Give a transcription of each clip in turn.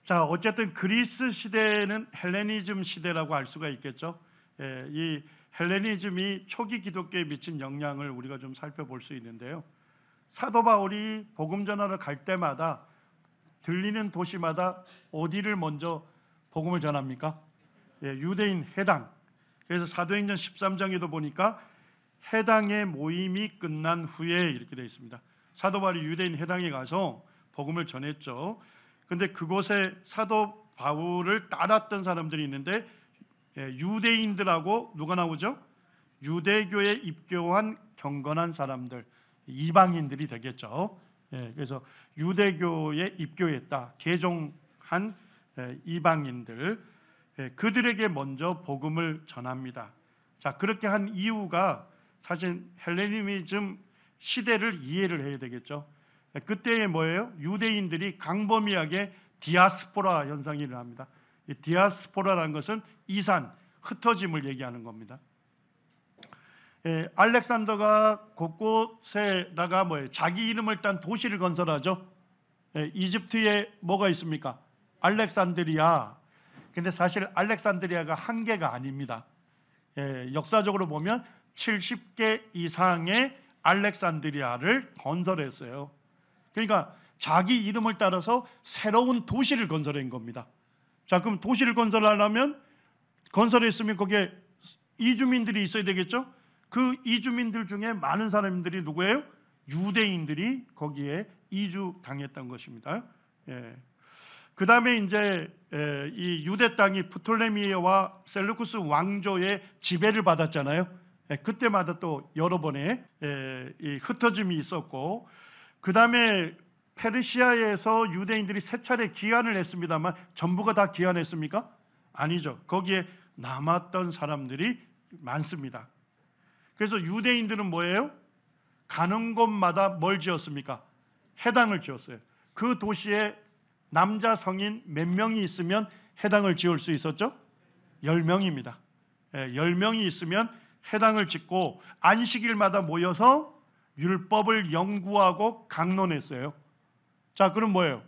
자, 어쨌든 그리스 시대는 헬레니즘 시대라고 할 수가 있겠죠. 이 헬레니즘이 초기 기독교에 미친 영향을 우리가 좀 살펴볼 수 있는데요. 사도 바울이 복음 전하러 갈 때마다 들리는 도시마다 어디를 먼저 복음을 전합니까? 유대인 회당. 그래서 사도행전 13장에도 보니까 회당의 모임이 끝난 후에 이렇게 되어 있습니다. 사도 바울이 유대인 회당에 가서 복음을 전했죠. 근데 그곳에 사도 바울을 따랐던 사람들이 있는데 유대인들하고 누가 나오죠? 유대교에 입교한 경건한 사람들, 이방인들이 되겠죠. 그래서 유대교에 입교했다, 개종한 이방인들, 그들에게 먼저 복음을 전합니다. 자, 그렇게 한 이유가 사실 헬레니즘 시대를 이해를 해야 되겠죠. 그때에 뭐예요? 유대인들이 광범위하게 디아스포라 현상이 일어납니다. 이 디아스포라라는 것은 이산, 흩어짐을 얘기하는 겁니다. 알렉산더가 곳곳에다가 자기 이름을 딴 도시를 건설하죠. 이집트에 뭐가 있습니까? 알렉산드리아. 근데 사실 알렉산드리아가 한 개가 아닙니다. 역사적으로 보면 70개 이상의 알렉산드리아를 건설했어요. 그러니까 자기 이름을 따라서 새로운 도시를 건설한 겁니다. 자, 그럼 도시를 건설하려면 건설했으면 거기에 이주민들이 있어야 되겠죠? 그 이주민들 중에 많은 사람들이 누구예요? 유대인들이 거기에 이주당했던 것입니다. 그 다음에 이제 이 유대 땅이 프톨레미와 셀루쿠스 왕조의 지배를 받았잖아요. 그때마다 또 여러 번의 이 흩어짐이 있었고, 그 다음에 페르시아에서 유대인들이 세 차례 귀환을 했습니다만 전부가 다 귀환했습니까? 아니죠. 거기에 남았던 사람들이 많습니다. 그래서 유대인들은 뭐예요? 가는 곳마다 뭘 지었습니까? 해당을 지었어요. 그 도시에 남자 성인 몇 명이 있으면 해당을 지을 수 있었죠? 10명입니다. 10명이 있으면 해당을 짓고 안식일마다 모여서 율법을 연구하고 강론했어요. 자, 그럼 뭐예요?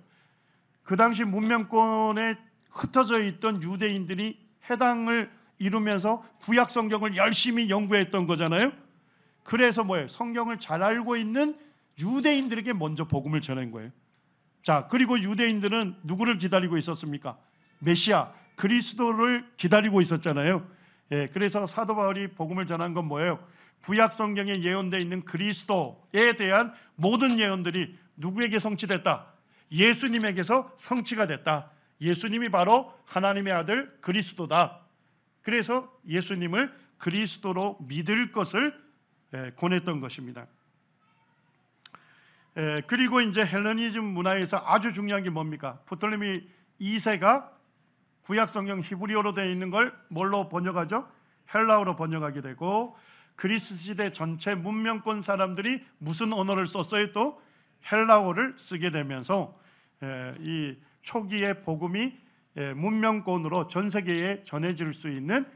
그 당시 문명권에 흩어져 있던 유대인들이 해당을 이루면서 구약 성경을 열심히 연구했던 거잖아요. 그래서 뭐예요? 성경을 잘 알고 있는 유대인들에게 먼저 복음을 전한 거예요. 자, 그리고 유대인들은 누구를 기다리고 있었습니까? 메시아, 그리스도를 기다리고 있었잖아요. 그래서 사도 바울이 복음을 전한 건 뭐예요? 구약 성경에 예언되어 있는 그리스도에 대한 모든 예언들이 누구에게 성취됐다? 예수님에게서 성취가 됐다. 예수님이 바로 하나님의 아들 그리스도다. 그래서 예수님을 그리스도로 믿을 것을 권했던 것입니다. 그리고 이제 헬레니즘 문화에서 아주 중요한 게 뭡니까? 프톨레미 2세가 구약 성경 히브리어로 되어 있는 걸 뭘로 번역하죠? 헬라어로 번역하게 되고, 그리스 시대 전체 문명권 사람들이 무슨 언어를 썼어요? 또 헬라어를 쓰게 되면서 이 초기의 복음이 문명권으로 전 세계에 전해질 수 있는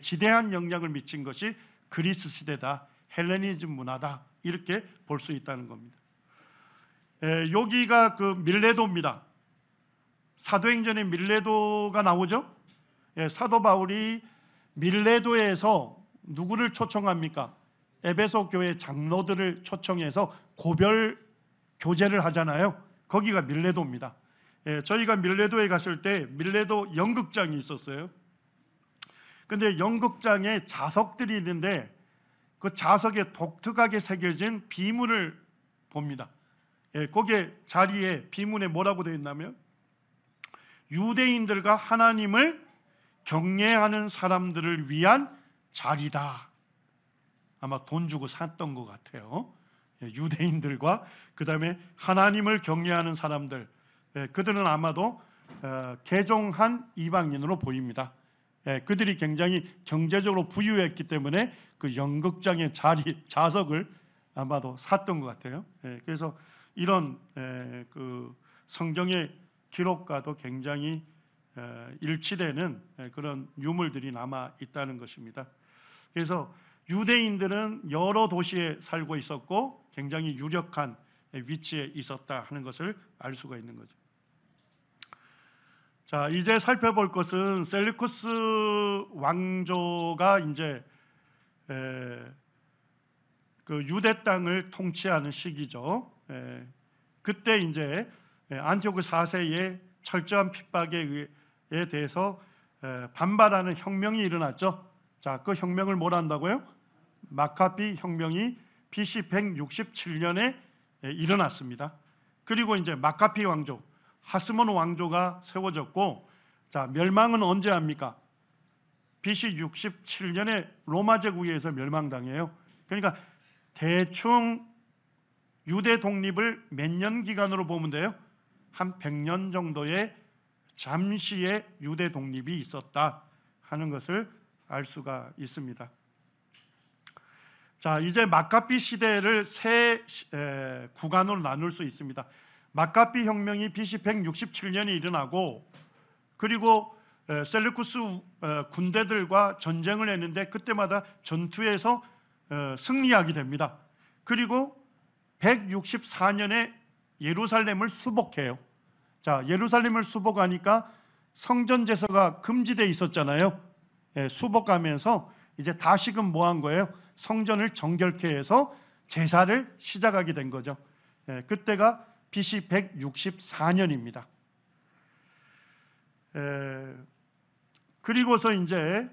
지대한 영향을 미친 것이 그리스 시대다, 헬레니즘 문화다, 이렇게 볼 수 있다는 겁니다. 여기가 그 밀레도입니다. 사도행전에 밀레도가 나오죠. 사도 바울이 밀레도에서 누구를 초청합니까? 에베소 교회 장로들을 초청해서 고별 교제를 하잖아요. 거기가 밀레도입니다. 저희가 밀레도에 갔을 때 밀레도 연극장이 있었어요. 근데 연극장에 자석들이 있는데 그 자석에 독특하게 새겨진 비문을 봅니다. 거기에 자리에 비문에 뭐라고 되어 있냐면 유대인들과 하나님을 경외하는 사람들을 위한 자리다. 아마 돈 주고 샀던 것 같아요. 유대인들과 그 다음에 하나님을 경외하는 사람들, 그들은 아마도 개종한 이방인으로 보입니다. 그들이 굉장히 경제적으로 부유했기 때문에 그 연극장의 자석을 아마도 샀던 것 같아요. 그래서 이런 그 성경의 기록과도 굉장히 일치되는 그런 유물들이 남아 있다는 것입니다. 그래서 유대인들은 여러 도시에 살고 있었고 굉장히 유력한 위치에 있었다 하는 것을 알 수가 있는 거죠. 자, 이제 살펴볼 것은 셀루쿠스 왕조가 이제 그 유대 땅을 통치하는 시기죠. 그때 이제 안티오크 4세의 철저한 핍박에 대해서 반발하는 혁명이 일어났죠. 자, 그 혁명을 뭐라 한다고요? 마카비 혁명이 BC 167년에 일어났습니다. 그리고 이제 마카비 왕조, 하스몬 왕조가 세워졌고, 자, 멸망은 언제 합니까? BC 67년에 로마 제국에 의해서 멸망당해요. 그러니까 대충 유대 독립을 몇 년 기간으로 보면 돼요? 한 100년 정도의 잠시의 유대 독립이 있었다 하는 것을 알 수가 있습니다. 자, 이제 마카비 시대를 세 구간으로 나눌 수 있습니다. 마카비 혁명이 BC 167년에 일어나고, 그리고 셀루쿠스 군대들과 전쟁을 했는데 그때마다 전투에서 승리하게 됩니다. 그리고 164년에 예루살렘을 수복해요. 자, 예루살렘을 수복하니까 성전 제사가 금지되어 있었잖아요. 수복하면서 이제 다시금 뭐 한 거예요? 성전을 정결케 해서 제사를 시작하게 된 거죠. 그때가 BC 164년입니다. 그리고서 이제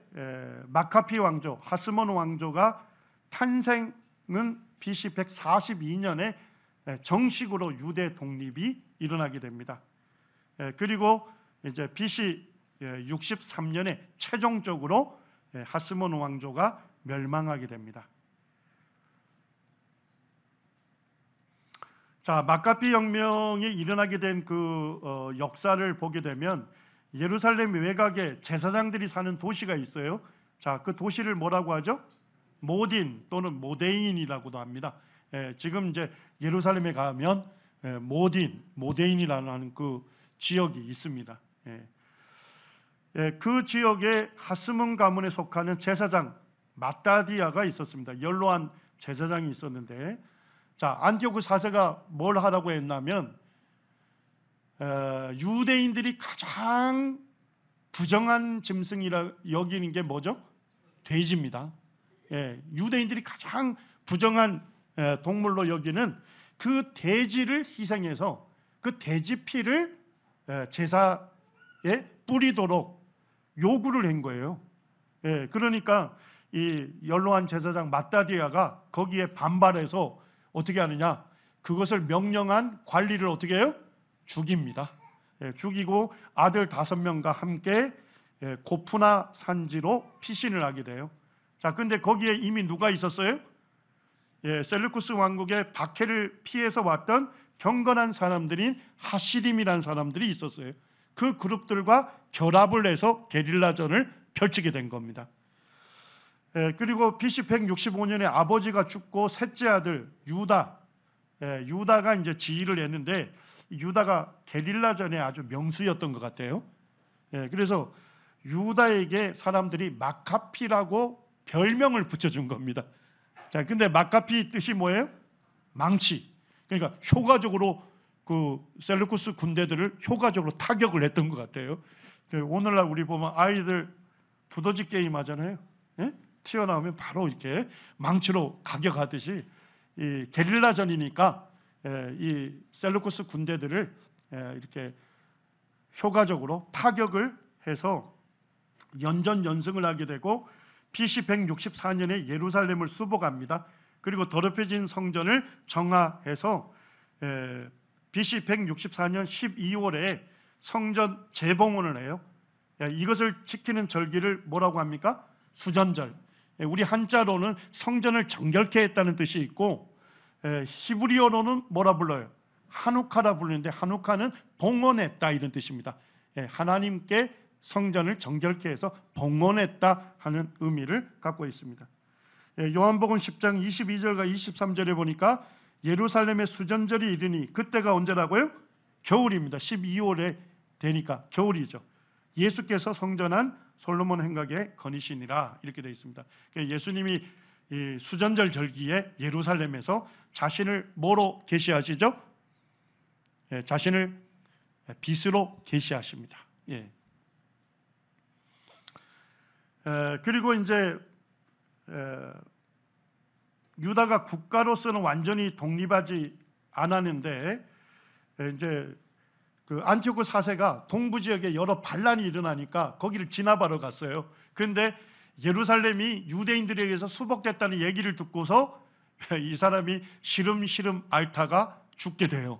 마카피 왕조, 하스몬 왕조가 탄생은 BC 142년에 정식으로 유대 독립이 일어나게 됩니다. 그리고 이제 BC 63년에 최종적으로 하스몬 왕조가 멸망하게 됩니다. 자, 마카비 혁명이 일어나게 된 그 역사를 보게 되면 예루살렘 외곽에 제사장들이 사는 도시가 있어요. 자, 그 도시를 뭐라고 하죠? 모딘 또는 모데인이라고도 합니다. 지금 이제 예루살렘에 가면 모데인이라는 그 지역이 있습니다. 그 지역에 하스몬 가문에 속하는 제사장 마따디아가 있었습니다. 연로한 제사장이 있었는데, 자, 안티오크 4세가 뭘 하라고 했냐면 유대인들이 가장 부정한 짐승이라 여기는 게 뭐죠? 돼지입니다. 유대인들이 가장 부정한 동물로 여기는 그 돼지를 희생해서 그 돼지 피를 제사에 뿌리도록 요구를 한 거예요. 그러니까 이 연로한 제사장 마따디아가 거기에 반발해서 어떻게 하느냐? 그것을 명령한 관리를 어떻게 해요? 죽입니다. 죽이고 아들 5명과 함께 고프나 산지로 피신을 하게 돼요. 자, 근데 거기에 이미 누가 있었어요? 셀루쿠스 왕국의 박해를 피해서 왔던 경건한 사람들인 하시림이라는 사람들이 있었어요. 그 그룹들과 결합을 해서 게릴라전을 펼치게 된 겁니다. 그리고 BC 165년에 아버지가 죽고 셋째 아들 유다가 이제 지휘를 했는데, 유다가 게릴라전의 아주 명수였던 것 같아요. 그래서 유다에게 사람들이 마카피라고 별명을 붙여준 겁니다. 자, 근데 마카피 뜻이 뭐예요? 망치. 그러니까 효과적으로 그 셀루쿠스 군대들을 효과적으로 타격을 했던 것 같아요. 오늘날 우리 보면 아이들 두더지 게임 하잖아요. 튀어나오면 바로 이렇게 망치로 가격하듯이 이 게릴라전이니까 이 셀루쿠스 군대들을 이렇게 효과적으로 타격을 해서 연전연승을 하게 되고 BC 164년에 예루살렘을 수복합니다. 그리고 더럽혀진 성전을 정화해서 BC 164년 12월에 성전 재봉헌을 해요. 이것을 지키는 절기를 뭐라고 합니까? 수전절. 우리 한자로는 성전을 정결케 했다는 뜻이 있고, 히브리어로는 뭐라 불러요? 하누카라 부르는데, 하누카는 봉헌했다 이런 뜻입니다. 하나님께 성전을 정결케 해서 봉헌했다 하는 의미를 갖고 있습니다. 요한복음 10장 22절과 23절에 보니까 예루살렘의 수전절이 이르니, 그때가 언제라고요? 겨울입니다. 12월에 되니까 겨울이죠. 예수께서 성전한 솔로몬 행각에 거니시니라 이렇게 되어 있습니다. 예수님이 이 수전절 절기에 예루살렘에서 자신을 뭐로 계시하시죠? 자신을 빛으로 계시하십니다. 예. 그리고 이제 유다가 국가로서는 완전히 독립하지 않았는데 이제 그 안티오코 4세가 동부 지역에 여러 반란이 일어나니까 거기를 진압하러 갔어요. 그런데 예루살렘이 유대인들에 의해서 수복됐다는 얘기를 듣고서 이 사람이 시름시름 앓다가 죽게 돼요.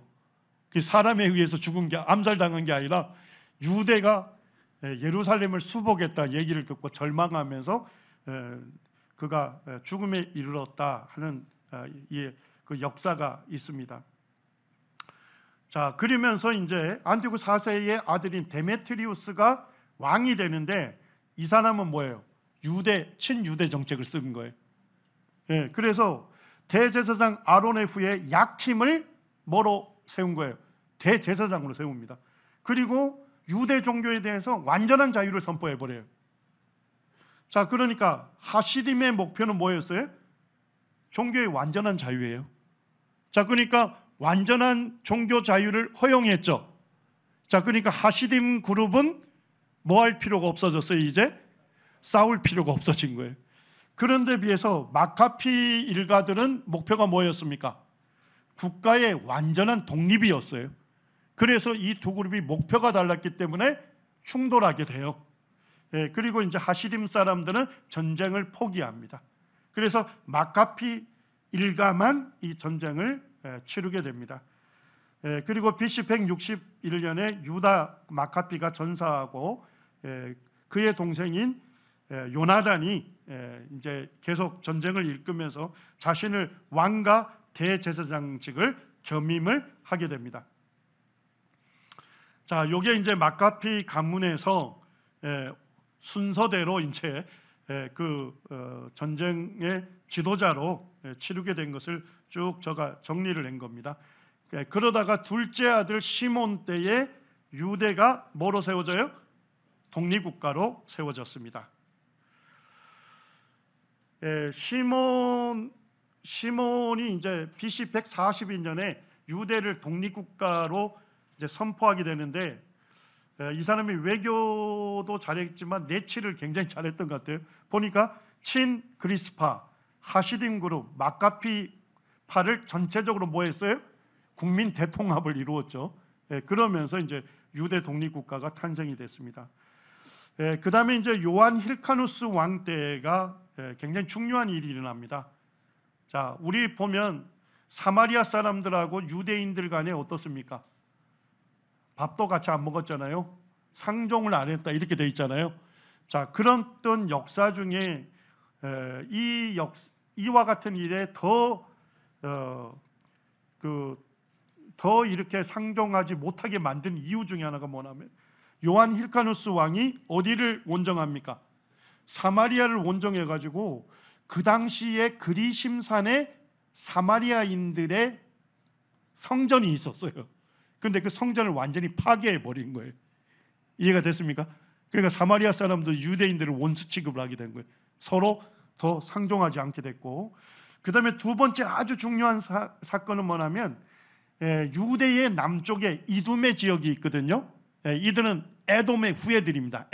그 사람에 의해서 죽은 게, 암살당한 게 아니라 유대가 예루살렘을 수복했다 얘기를 듣고 절망하면서 그가 죽음에 이르렀다 하는 그 역사가 있습니다. 자, 그러면서 이제 안티오코 4세의 아들인 데메트리우스가 왕이 되는데 이 사람은 뭐예요? 친유대 정책을 쓴 거예요. 예, 그래서 대제사장 아론의 후에 야킴을 뭐로 세운 거예요? 대제사장으로 세웁니다. 그리고 유대 종교에 대해서 완전한 자유를 선포해 버려요. 자, 그러니까 하시딤의 목표는 뭐였어요? 종교의 완전한 자유예요. 자, 그러니까 완전한 종교 자유를 허용했죠. 자, 그러니까 하시딤 그룹은 뭐 할 필요가 없어졌어요. 이제 싸울 필요가 없어진 거예요. 그런데 비해서 마카피 일가들은 목표가 뭐였습니까? 국가의 완전한 독립이었어요. 그래서 이 두 그룹이 목표가 달랐기 때문에 충돌하게 돼요. 그리고 이제 하시딤 사람들은 전쟁을 포기합니다. 그래서 마카피 일가만 이 전쟁을 치르게 됩니다. 그리고 BC 161년에 유다 마카피가 전사하고 그의 동생인 요나단이 이제 계속 전쟁을 일으키면서 자신을 왕과 대제사장직을 겸임을 하게 됩니다. 자, 요게 이제 마카피 가문에서 순서대로 이제 그 전쟁의 지도자로 치르게 된 것을 쭉 제가 정리를 한 겁니다. 그러다가 둘째 아들 시몬 때에 유대가 뭐로 세워져요? 독립국가로 세워졌습니다. 시몬이 이제 BC 142년에 유대를 독립국가로 이제 선포하게 되는데 이 사람이 외교도 잘했지만 내치를 굉장히 잘했던 것 같아요. 보니까 친 그리스파, 하시딤 그룹, 마카피파를 전체적으로 뭐 했어요? 국민 대통합을 이루었죠. 그러면서 이제 유대 독립국가가 탄생이 됐습니다. 그 다음에 이제 요한 힐카누스 왕 때가 굉장히 중요한 일이 일어납니다. 자, 우리 보면 사마리아 사람들하고 유대인들 간에 어떻습니까? 밥도 같이 안 먹었잖아요. 상종을 안 했다 이렇게 돼 있잖아요. 자, 그런 역사 중에 이와 같은 일에 더 이렇게 상종하지 못하게 만든 이유 중에 하나가 뭐냐면 요한 힐카누스 왕이 어디를 원정합니까? 사마리아를 원정해 가지고 그 당시에 그리심산에 사마리아인들의 성전이 있었어요. 그런데 그 성전을 완전히 파괴해 버린 거예요. 이해가 됐습니까? 그러니까 사마리아 사람들 유대인들을 원수 취급을 하게 된 거예요. 서로 더 상종하지 않게 됐고, 그 다음에 두 번째 아주 중요한 사건은 뭐냐면 유대의 남쪽에 이둠의 지역이 있거든요. 이들은 에돔의 후예들입니다.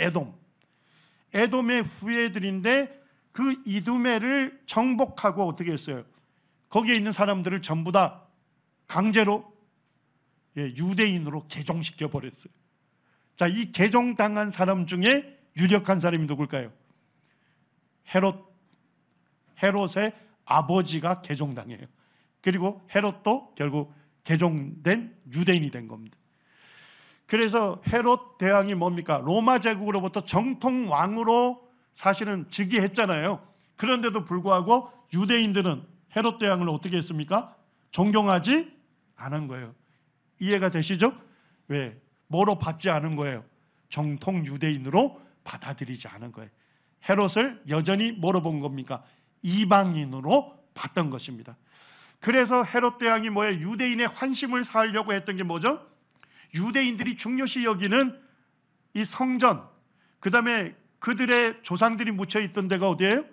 에돔의 후예들인데 그 이두메를 정복하고 어떻게 했어요? 거기에 있는 사람들을 전부 다 강제로 유대인으로 개종시켜 버렸어요. 자, 이 개종당한 사람 중에 유력한 사람이 누굴까요? 헤롯의 아버지가 개종당해요. 그리고 헤롯도 결국 개종된 유대인이 된 겁니다. 그래서 헤롯 대왕이 뭡니까? 로마 제국으로부터 정통 왕으로 사실은 즉위했잖아요. 그런데도 불구하고 유대인들은 헤롯 대왕을 어떻게 했습니까? 존경하지 않은 거예요. 이해가 되시죠? 왜? 뭐로 받지 않은 거예요? 정통 유대인으로 받아들이지 않은 거예요. 헤롯을 여전히 뭐로 본 겁니까? 이방인으로 봤던 것입니다. 그래서 헤롯 대왕이 뭐예요? 유대인의 환심을 사려고 했던 게 뭐죠? 유대인들이 중요시 여기는 이 성전, 그 다음에 그들의 조상들이 묻혀 있던 데가 어디예요?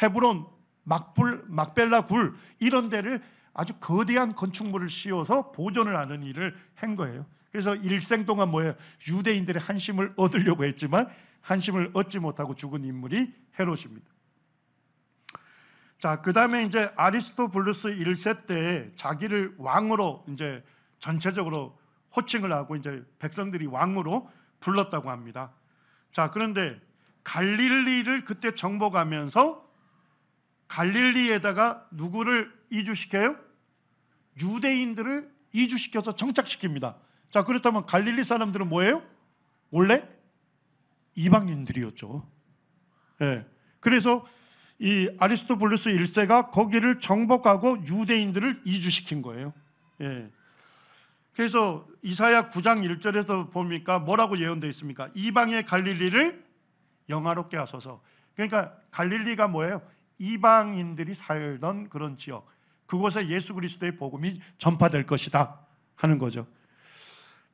헤브론, 막벨라 굴, 이런 데를 아주 거대한 건축물을 씌워서 보존을 하는 일을 한 거예요. 그래서 일생 동안 뭐예요? 유대인들의 한심을 얻으려고 했지만 한심을 얻지 못하고 죽은 인물이 헤롯입니다. 자, 그다음에 이제 아리스토블루스 1세 때 자기를 왕으로 이제 전체적으로 호칭을 하고 이제 백성들이 왕으로 불렀다고 합니다. 자, 그런데 갈릴리를 그때 정복하면서 갈릴리에다가 누구를 이주시켜요? 유대인들을 이주시켜서 정착시킵니다. 자, 그렇다면 갈릴리 사람들은 뭐예요? 원래 이방인들이었죠. 예. 그래서 이 아리스토블루스 1세가 거기를 정복하고 유대인들을 이주시킨 거예요. 예. 그래서 이사야 9장 1절에서 보니까 뭐라고 예언되어 있습니까? 이방의 갈릴리를 영화롭게 하소서. 그러니까 갈릴리가 뭐예요? 이방인들이 살던 그런 지역, 그곳에 예수 그리스도의 복음이 전파될 것이다 하는 거죠.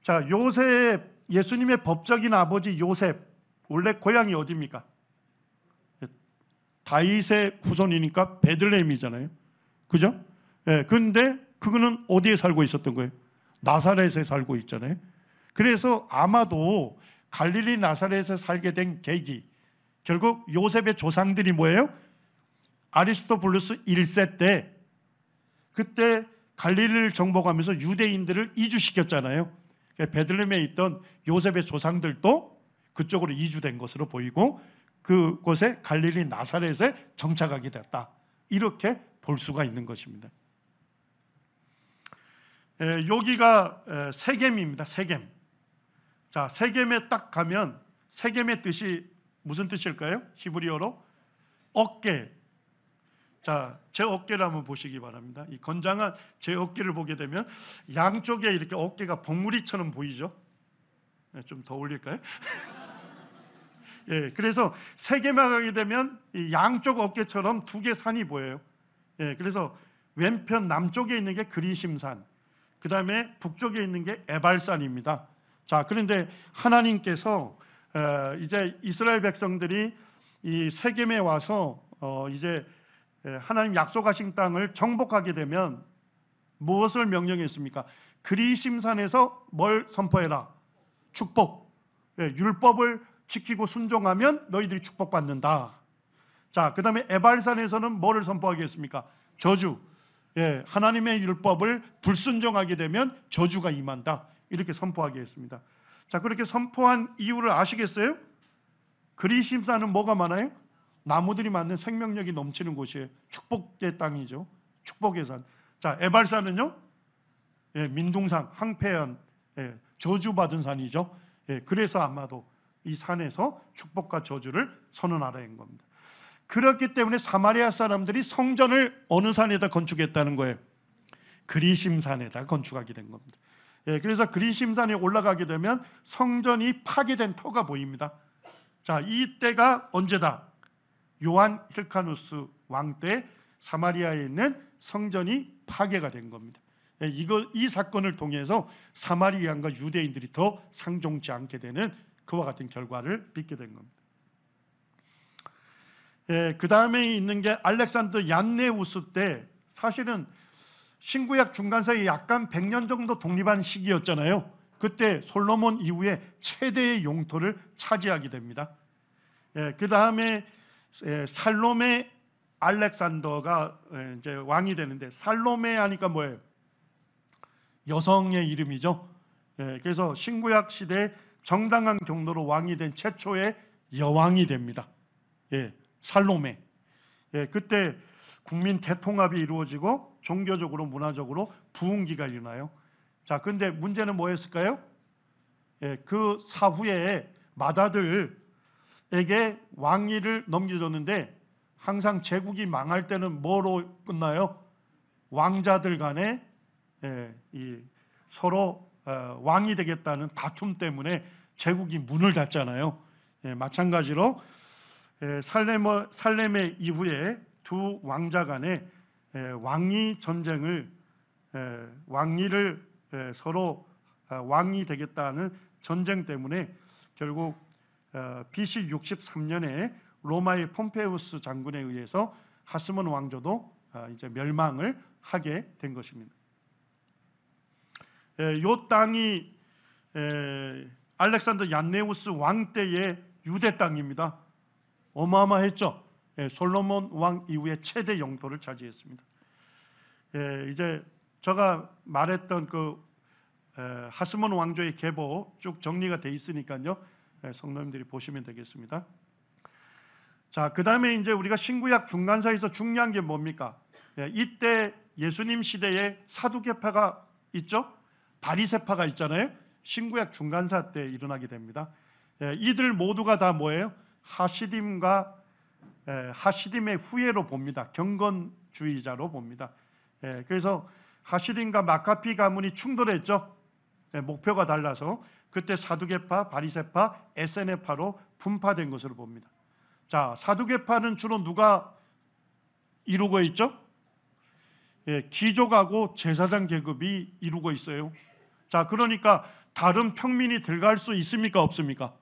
자, 요셉, 예수님의 법적인 아버지 요셉, 원래 고향이 어디입니까? 다윗의 후손이니까 베들레헴이잖아요. 그죠? 예, 그런데 그거는 어디에 살고 있었던 거예요? 나사렛에 살고 있잖아요. 그래서 아마도 갈릴리 나사렛에 살게 된 계기, 결국 요셉의 조상들이 뭐예요? 아리스토블루스 1세 때 그때 갈릴리를 정복하면서 유대인들을 이주시켰잖아요. 베들레헴에 있던 요셉의 조상들도 그쪽으로 이주된 것으로 보이고 그곳에 갈릴리 나사렛에 정착하게 됐다, 이렇게 볼 수가 있는 것입니다. 여기가 세겜입니다. 세겜. 자, 세겜에 딱 가면 세겜의 뜻이 무슨 뜻일까요? 히브리어로 어깨. 자, 제 어깨를 한번 보시기 바랍니다. 이 건장한 제 어깨를 보게 되면 양쪽에 이렇게 어깨가 봉우리처럼 보이죠? 좀 더 올릴까요? 예, 그래서 세겜에 가게 되면 이 양쪽 어깨처럼 두 개 산이 보여요. 예, 그래서 왼편 남쪽에 있는 게 그리심산, 그 다음에 북쪽에 있는 게 에발산입니다. 자, 그런데 하나님께서 이제 이스라엘 백성들이 이 세겜에 와서 이제 하나님 약속하신 땅을 정복하게 되면 무엇을 명령했습니까? 그리심산에서 뭘 선포해라? 축복. 율법을 지키고 순종하면 너희들이 축복받는다. 자, 그 다음에 에발산에서는 뭐를 선포하겠습니까? 저주. 하나님의 율법을 불순종하게 되면 저주가 임한다, 이렇게 선포하게 했습니다. 자, 그렇게 선포한 이유를 아시겠어요? 그리심산은 뭐가 많아요? 나무들이 많은 생명력이 넘치는 곳이에요. 축복의 땅이죠. 축복의 산. 자, 에발산은요? 민둥산, 황폐한, 저주받은 산이죠. 그래서 아마도 이 산에서 축복과 저주를 선언하라는 겁니다. 그렇기 때문에 사마리아 사람들이 성전을 어느 산에다 건축했다는 거예요? 그리심산에다 건축하게 된 겁니다. 그래서 그리심산에 올라가게 되면 성전이 파괴된 터가 보입니다. 자, 이 때가 언제다? 요한 힐카누스 왕 때 사마리아에 있는 성전이 파괴가 된 겁니다. 이 사건을 통해서 사마리아인과 유대인들이 더 상종치 않게 되는 그와 같은 결과를 빚게 된 겁니다. 그 다음에 있는 게 알렉산더 얀네우스 때, 사실은 신구약 중간 사이에 약간 100년 정도 독립한 시기였잖아요. 그때 솔로몬 이후에 최대의 영토를 차지하게 됩니다. 그 다음에 살로메 알렉산더가 이제 왕이 되는데, 살로메 하니까 뭐예요? 여성의 이름이죠. 그래서 신구약 시대 정당한 경로로 왕이 된 최초의 여왕이 됩니다. 살로메. 그때 국민 대통합이 이루어지고 종교적으로 문화적으로 부흥기가 일어나요. 자, 근데 문제는 뭐였을까요? 그 사후에 맏아들에게 왕위를 넘겨줬는데 항상 제국이 망할 때는 뭐로 끝나요? 왕자들 간에 서로 왕이 되겠다는 다툼 때문에 제국이 문을 닫잖아요. 마찬가지로 살레메 이후에 두 왕자 간에 왕위 전쟁을, 왕위를 서로 왕이 되겠다는 전쟁 때문에 결국 BC 63년에 로마의 폼페우스 장군에 의해서 하스몬 왕조도 이제 멸망을 하게 된 것입니다. 이 땅이 알렉산더 얀네우스 왕 때의 유대 땅입니다. 어마어마했죠. 솔로몬 왕 이후에 최대 영토를 차지했습니다. 이제 제가 말했던 그 하스몬 왕조의 계보 쭉 정리가 돼 있으니까요. 성도님들이 보시면 되겠습니다. 자, 그 다음에 이제 우리가 신구약 중간사에서 중요한 게 뭡니까? 이때 예수님 시대에 사두개파가 있죠. 바리새파가 있잖아요. 신구약 중간사 때 일어나게 됩니다. 이들 모두가 다 뭐예요? 하시딤의 후예로 봅니다. 경건주의자로 봅니다. 그래서 하시딤과 마카피 가문이 충돌했죠. 목표가 달라서 그때 사두개파, 바리새파, 에세네파로 분파된 것으로 봅니다. 자, 사두개파는 주로 누가 이루고 있죠? 귀족하고 제사장 계급이 이루고 있어요. 자, 그러니까 다른 평민이 들어갈 수 있습니까? 없습니까?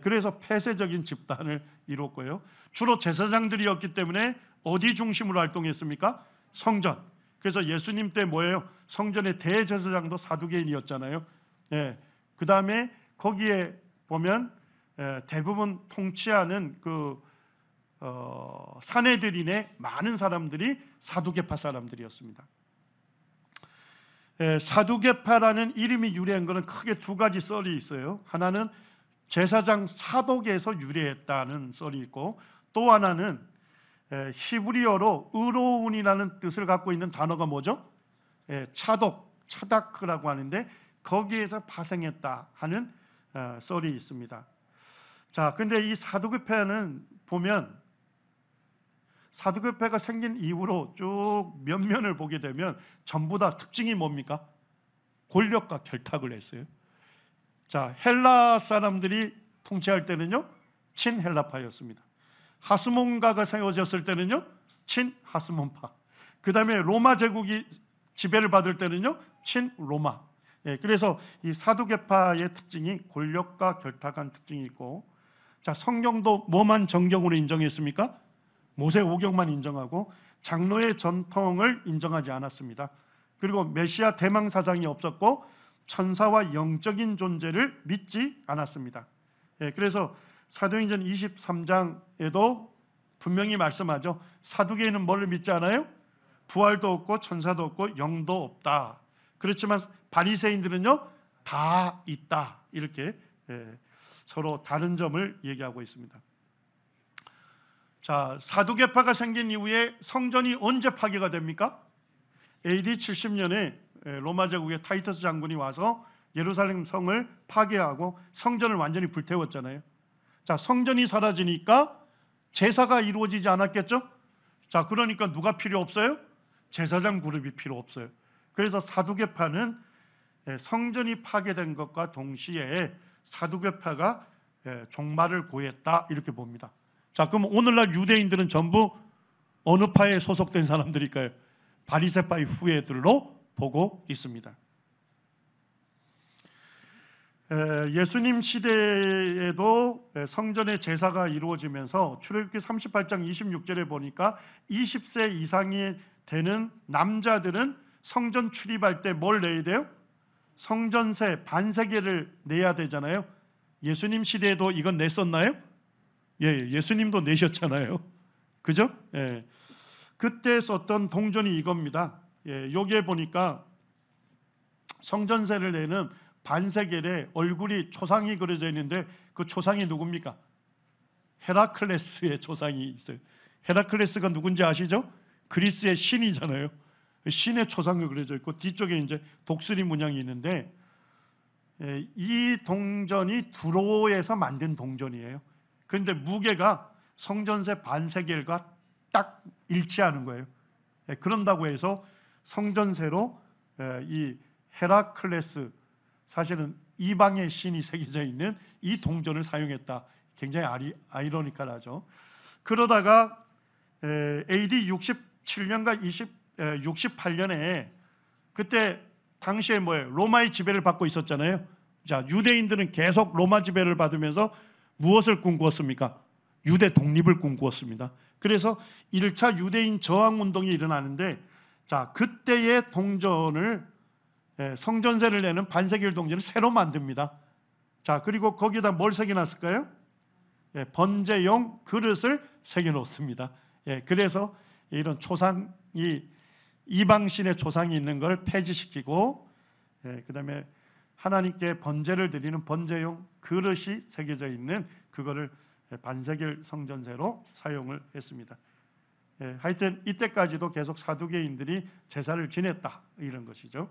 그래서 폐쇄적인 집단을 이뤘고요. 주로 제사장들이었기 때문에 어디 중심으로 활동했습니까? 성전. 그래서 예수님 때 뭐예요? 성전의 대제사장도 사두개인이었잖아요. 그 다음에 거기에 보면 대부분 통치하는 그 사내들인의 많은 사람들이 사두개파 사람들이었습니다. 사두개파라는 이름이 유래한 것은 크게 두 가지 썰이 있어요. 하나는 제사장 사독에서 유래했다는 썰이 있고, 또 하나는 히브리어로 의로운이라는 뜻을 갖고 있는 단어가 뭐죠? 차독, 차다크라고 하는데 거기에서 파생했다 하는 썰이 있습니다. 자, 근데 이 사두개파는 보면 사두개파가 생긴 이후로 쭉 면면을 보게 되면 전부 다 특징이 뭡니까? 권력과 결탁을 했어요. 자, 헬라 사람들이 통치할 때는요, 친헬라파였습니다. 하스몬가가 세워졌을 때는요, 친하스몬파. 그 다음에 로마 제국이 지배를 받을 때는요, 친로마. 그래서 이 사두개파의 특징이 권력과 결탁한 특징이 있고, 자, 성경도 뭐만 정경으로 인정했습니까? 모세오경만 인정하고 장로의 전통을 인정하지 않았습니다. 그리고 메시아 대망 사상이 없었고 천사와 영적인 존재를 믿지 않았습니다. 그래서 사도행전 23장에도 분명히 말씀하죠. 사두개인은 뭘 믿지 않아요? 부활도 없고 천사도 없고 영도 없다. 그렇지만 바리새인들은요, 다 있다. 이렇게 서로 다른 점을 얘기하고 있습니다. 자, 사두개파가 생긴 이후에 성전이 언제 파괴가 됩니까? AD 70년에 로마 제국의 타이터스 장군이 와서 예루살렘 성을 파괴하고 성전을 완전히 불태웠잖아요. 자, 성전이 사라지니까 제사가 이루어지지 않았겠죠? 자, 그러니까 누가 필요 없어요? 제사장 그룹이 필요 없어요. 그래서 사두개파는 성전이 파괴된 것과 동시에 사두개파가 종말을 고했다 이렇게 봅니다. 자, 그럼 오늘날 유대인들은 전부 어느 파에 소속된 사람들일까요? 바리새파의 후예들로 보고 있습니다. 예수님 시대에도 성전의 제사가 이루어지면서 출애굽기 38장 26절에 보니까 20세 이상이 되는 남자들은 성전 출입할 때 뭘 내야 돼요? 성전세 반세겔을 내야 되잖아요. 예수님 시대에도 이건 냈었나요? 예수님도 내셨잖아요. 그죠? 그때 썼던 동전이 이겁니다. 여기에 보니까 성전세를 내는 반세겔에 얼굴이 초상이 그려져 있는데 그 초상이 누굽니까? 헤라클레스의 초상이 있어요. 헤라클레스가 누군지 아시죠? 그리스의 신이잖아요. 신의 초상이 그려져 있고 뒤쪽에 이제 독수리 문양이 있는데 이 동전이 두로에서 만든 동전이에요. 그런데 무게가 성전세 반세겔과 딱 일치하는 거예요. 그런다고 해서 성전세로 이 헤라클레스, 사실은 이방의 신이 새겨져 있는 이 동전을 사용했다. 굉장히 아이러니컬하죠. 그러다가 AD 67년과 68년에 그때 당시에 뭐예요? 로마의 지배를 받고 있었잖아요. 자, 유대인들은 계속 로마 지배를 받으면서 무엇을 꿈꾸었습니까? 유대 독립을 꿈꾸었습니다. 그래서 1차 유대인 저항 운동이 일어나는데, 자, 그때의 동전을 성전세를 내는 반세겔 동전을 새로 만듭니다. 자, 그리고 거기다 뭘 새겨놨을까요? 번제용 그릇을 새겨놓습니다. 그래서 이런 초상이, 이방신의 초상이 있는 걸 폐지시키고, 그 다음에 하나님께 번제를 드리는 번제용 그릇이 새겨져 있는 그거를 반세겔 성전세로 사용을 했습니다. 하여튼 이때까지도 계속 사두개인들이 제사를 지냈다, 이런 것이죠.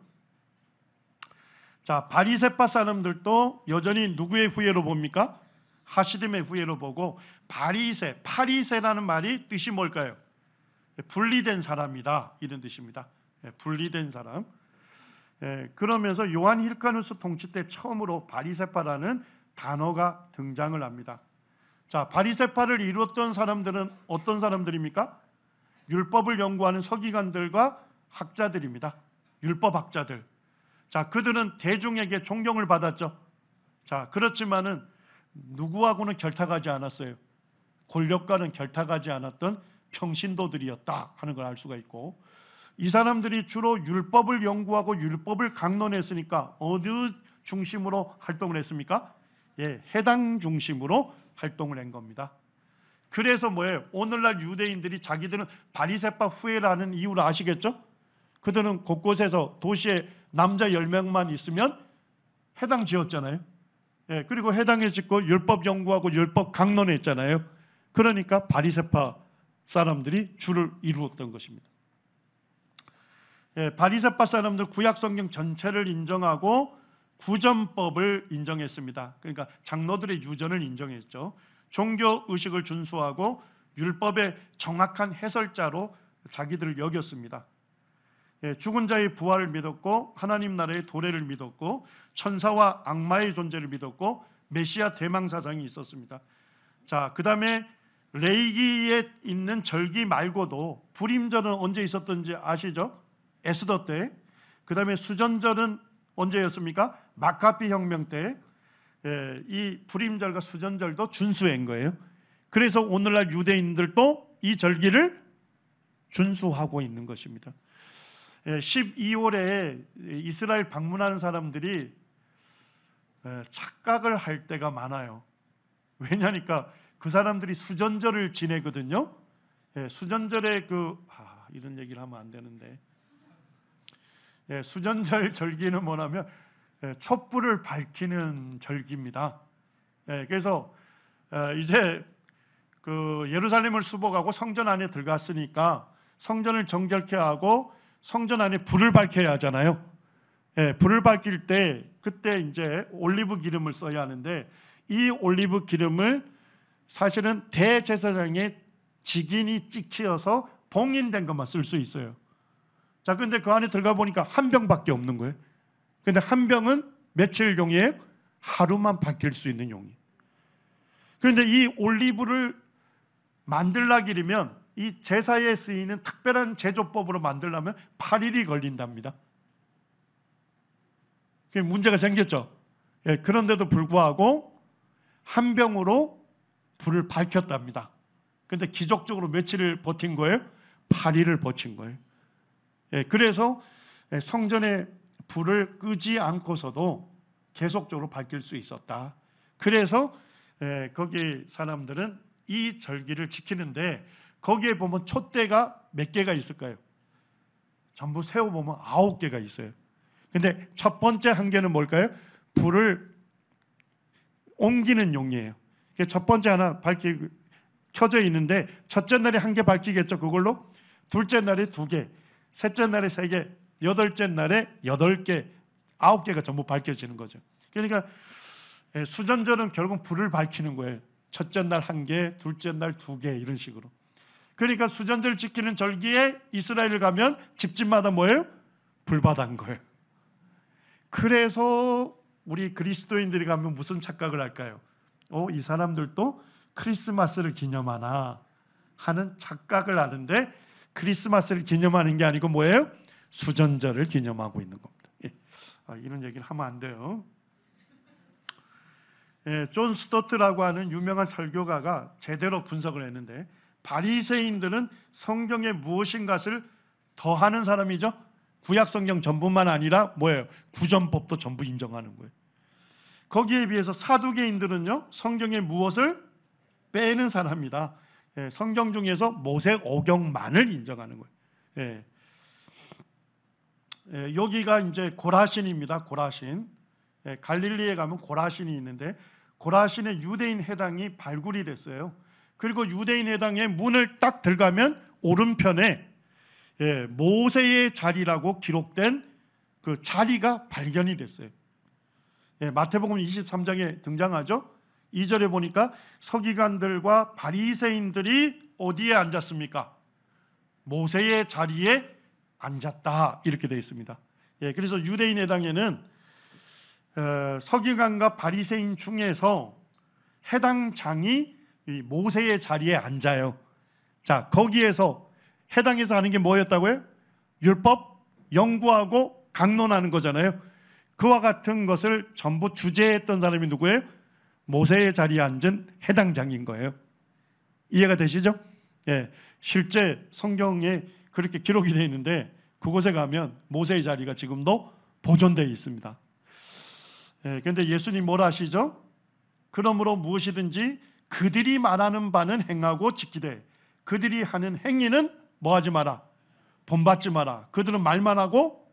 자, 바리새파 사람들도 여전히 누구의 후예로 봅니까? 하시림의 후예로 보고, 파리새라는 말이 뜻이 뭘까요? 분리된 사람이다, 이런 뜻입니다. 분리된 사람. 그러면서 요한 힐카누스 통치 때 처음으로 바리새파라는 단어가 등장을 합니다. 자, 바리새파를 이루었던 사람들은 어떤 사람들입니까? 율법을 연구하는 서기관들과 학자들입니다. 율법학자들. 자, 그들은 대중에게 존경을 받았죠. 자, 그렇지만은 누구하고는 결탁하지 않았어요. 권력과는 결탁하지 않았던 평신도들이었다 하는 걸 알 수가 있고, 이 사람들이 주로 율법을 연구하고 율법을 강론했으니까 어느 중심으로 활동을 했습니까? 해당 중심으로 활동을 한 겁니다. 그래서 뭐예요? 오늘날 유대인들이 자기들은 바리새파 후예라는 이유를 아시겠죠? 그들은 곳곳에서 도시에 남자 10명만 있으면 해당 지었잖아요. 그리고 해당에 짓고 율법 연구하고 율법 강론했잖아요. 그러니까 바리새파 사람들이 주를 이루었던 것입니다. 바리새파 사람들 구약 성경 전체를 인정하고 구전법을 인정했습니다. 그러니까 장로들의 유전을 인정했죠. 종교 의식을 준수하고 율법의 정확한 해설자로 자기들을 여겼습니다. 죽은 자의 부활을 믿었고, 하나님 나라의 도래를 믿었고, 천사와 악마의 존재를 믿었고, 메시아 대망 사상이 있었습니다. 자, 그 다음에 레위기에 있는 절기 말고도 불임절은 언제 있었던지 아시죠? 에스더 때. 그 다음에 수전절은 언제였습니까? 마카비 혁명 때. 이 불임절과 수전절도 준수한 거예요. 그래서 오늘날 유대인들도 이 절기를 준수하고 있는 것입니다. 12월에 이스라엘 방문하는 사람들이 착각을 할 때가 많아요. 왜냐니까 그 사람들이 수전절을 지내거든요. 수전절에 이런 얘기를 하면 안 되는데, 수전절 절기는 뭐냐면 촛불을 밝히는 절기입니다. 그래서 이제 그 예루살렘을 수복하고 성전 안에 들어갔으니까 성전을 정결케 하고 성전 안에 불을 밝혀야 하잖아요. 불을 밝힐 때 그때 이제 올리브 기름을 써야 하는데, 이 올리브 기름을 사실은 대제사장의 직인이 찍혀서 봉인된 것만 쓸 수 있어요. 자, 그런데 그 안에 들어가 보니까 한 병밖에 없는 거예요. 근데 한 병은 며칠 용이에요? 하루만 밝힐 수 있는 용이에요. 그런데 이 올리브를 만들려면, 이 제사에 쓰이는 특별한 제조법으로 만들려면 8일이 걸린답니다. 그게 문제가 생겼죠. 그런데도 불구하고 한 병으로 불을 밝혔답니다. 그런데 기적적으로 며칠을 버틴 거예요? 8일을 버틴 거예요. 그래서 성전의 불을 끄지 않고서도 계속적으로 밝힐 수 있었다. 그래서 거기 사람들은 이 절기를 지키는데, 거기에 보면 촛대가 몇 개가 있을까요? 전부 세어보면 9개가 있어요. 근데 첫 번째 한 개는 뭘까요? 불을 옮기는 용이에요. 첫 번째 하나 켜져 있는데, 첫째 날에 한 개 밝히겠죠. 그걸로 둘째 날에 2개, 셋째 날에 3개, 여덟째 날에 8개, 9개가 전부 밝혀지는 거죠. 그러니까 수전절은 결국 불을 밝히는 거예요. 첫째 날 1개, 둘째 날 2개, 이런 식으로. 그러니까 수전절 지키는 절기에 이스라엘 가면 집집마다 뭐예요? 불바다인 거예요. 그래서 우리 그리스도인들이 가면 무슨 착각을 할까요? 이 사람들도 크리스마스를 기념하나 하는 착각을 하는데, 크리스마스를 기념하는 게 아니고 뭐예요? 수전절을 기념하고 있는 겁니다. 이런 얘기를 하면 안 돼요. 존 스토트라고 하는 유명한 설교가가 제대로 분석을 했는데, 바리새인들은 성경에 무엇인가를 더하는 사람이죠. 구약 성경 전부만 아니라 뭐예요? 구전법도 전부 인정하는 거예요. 거기에 비해서 사두개인들은요, 성경의 무엇을 빼는 사람이다. 성경 중에서 모세 오경만을 인정하는 거예요. 여기가 이제 고라신입니다. 고라신. 갈릴리에 가면 고라신이 있는데, 고라신의 유대인 해당이 발굴이 됐어요. 그리고 유대인 해당의 문을 딱 들어가면 오른편에 모세의 자리라고 기록된 그 자리가 발견이 됐어요. 마태복음 23장에 등장하죠. 2절에 보니까 서기관들과 바리새인들이 어디에 앉았습니까? 모세의 자리에 앉았다, 이렇게 되어 있습니다. 그래서 유대인 해당에는 서기관과 바리새인 중에서 해당 장이 모세의 자리에 앉아요. 자, 거기에서 해당에서 하는 게 뭐였다고요? 율법 연구하고 강론하는 거잖아요. 그와 같은 것을 전부 주재했던 사람이 누구예요? 모세의 자리에 앉은 해당 장인 거예요. 이해가 되시죠? 실제 성경에 그렇게 기록이 되어 있는데, 그곳에 가면 모세의 자리가 지금도 보존되어 있습니다. 그런데 예수님 뭐라 하시죠? 그러므로 무엇이든지 그들이 말하는 바는 행하고 지키되 그들이 하는 행위는 뭐하지 마라? 본받지 마라. 그들은 말만 하고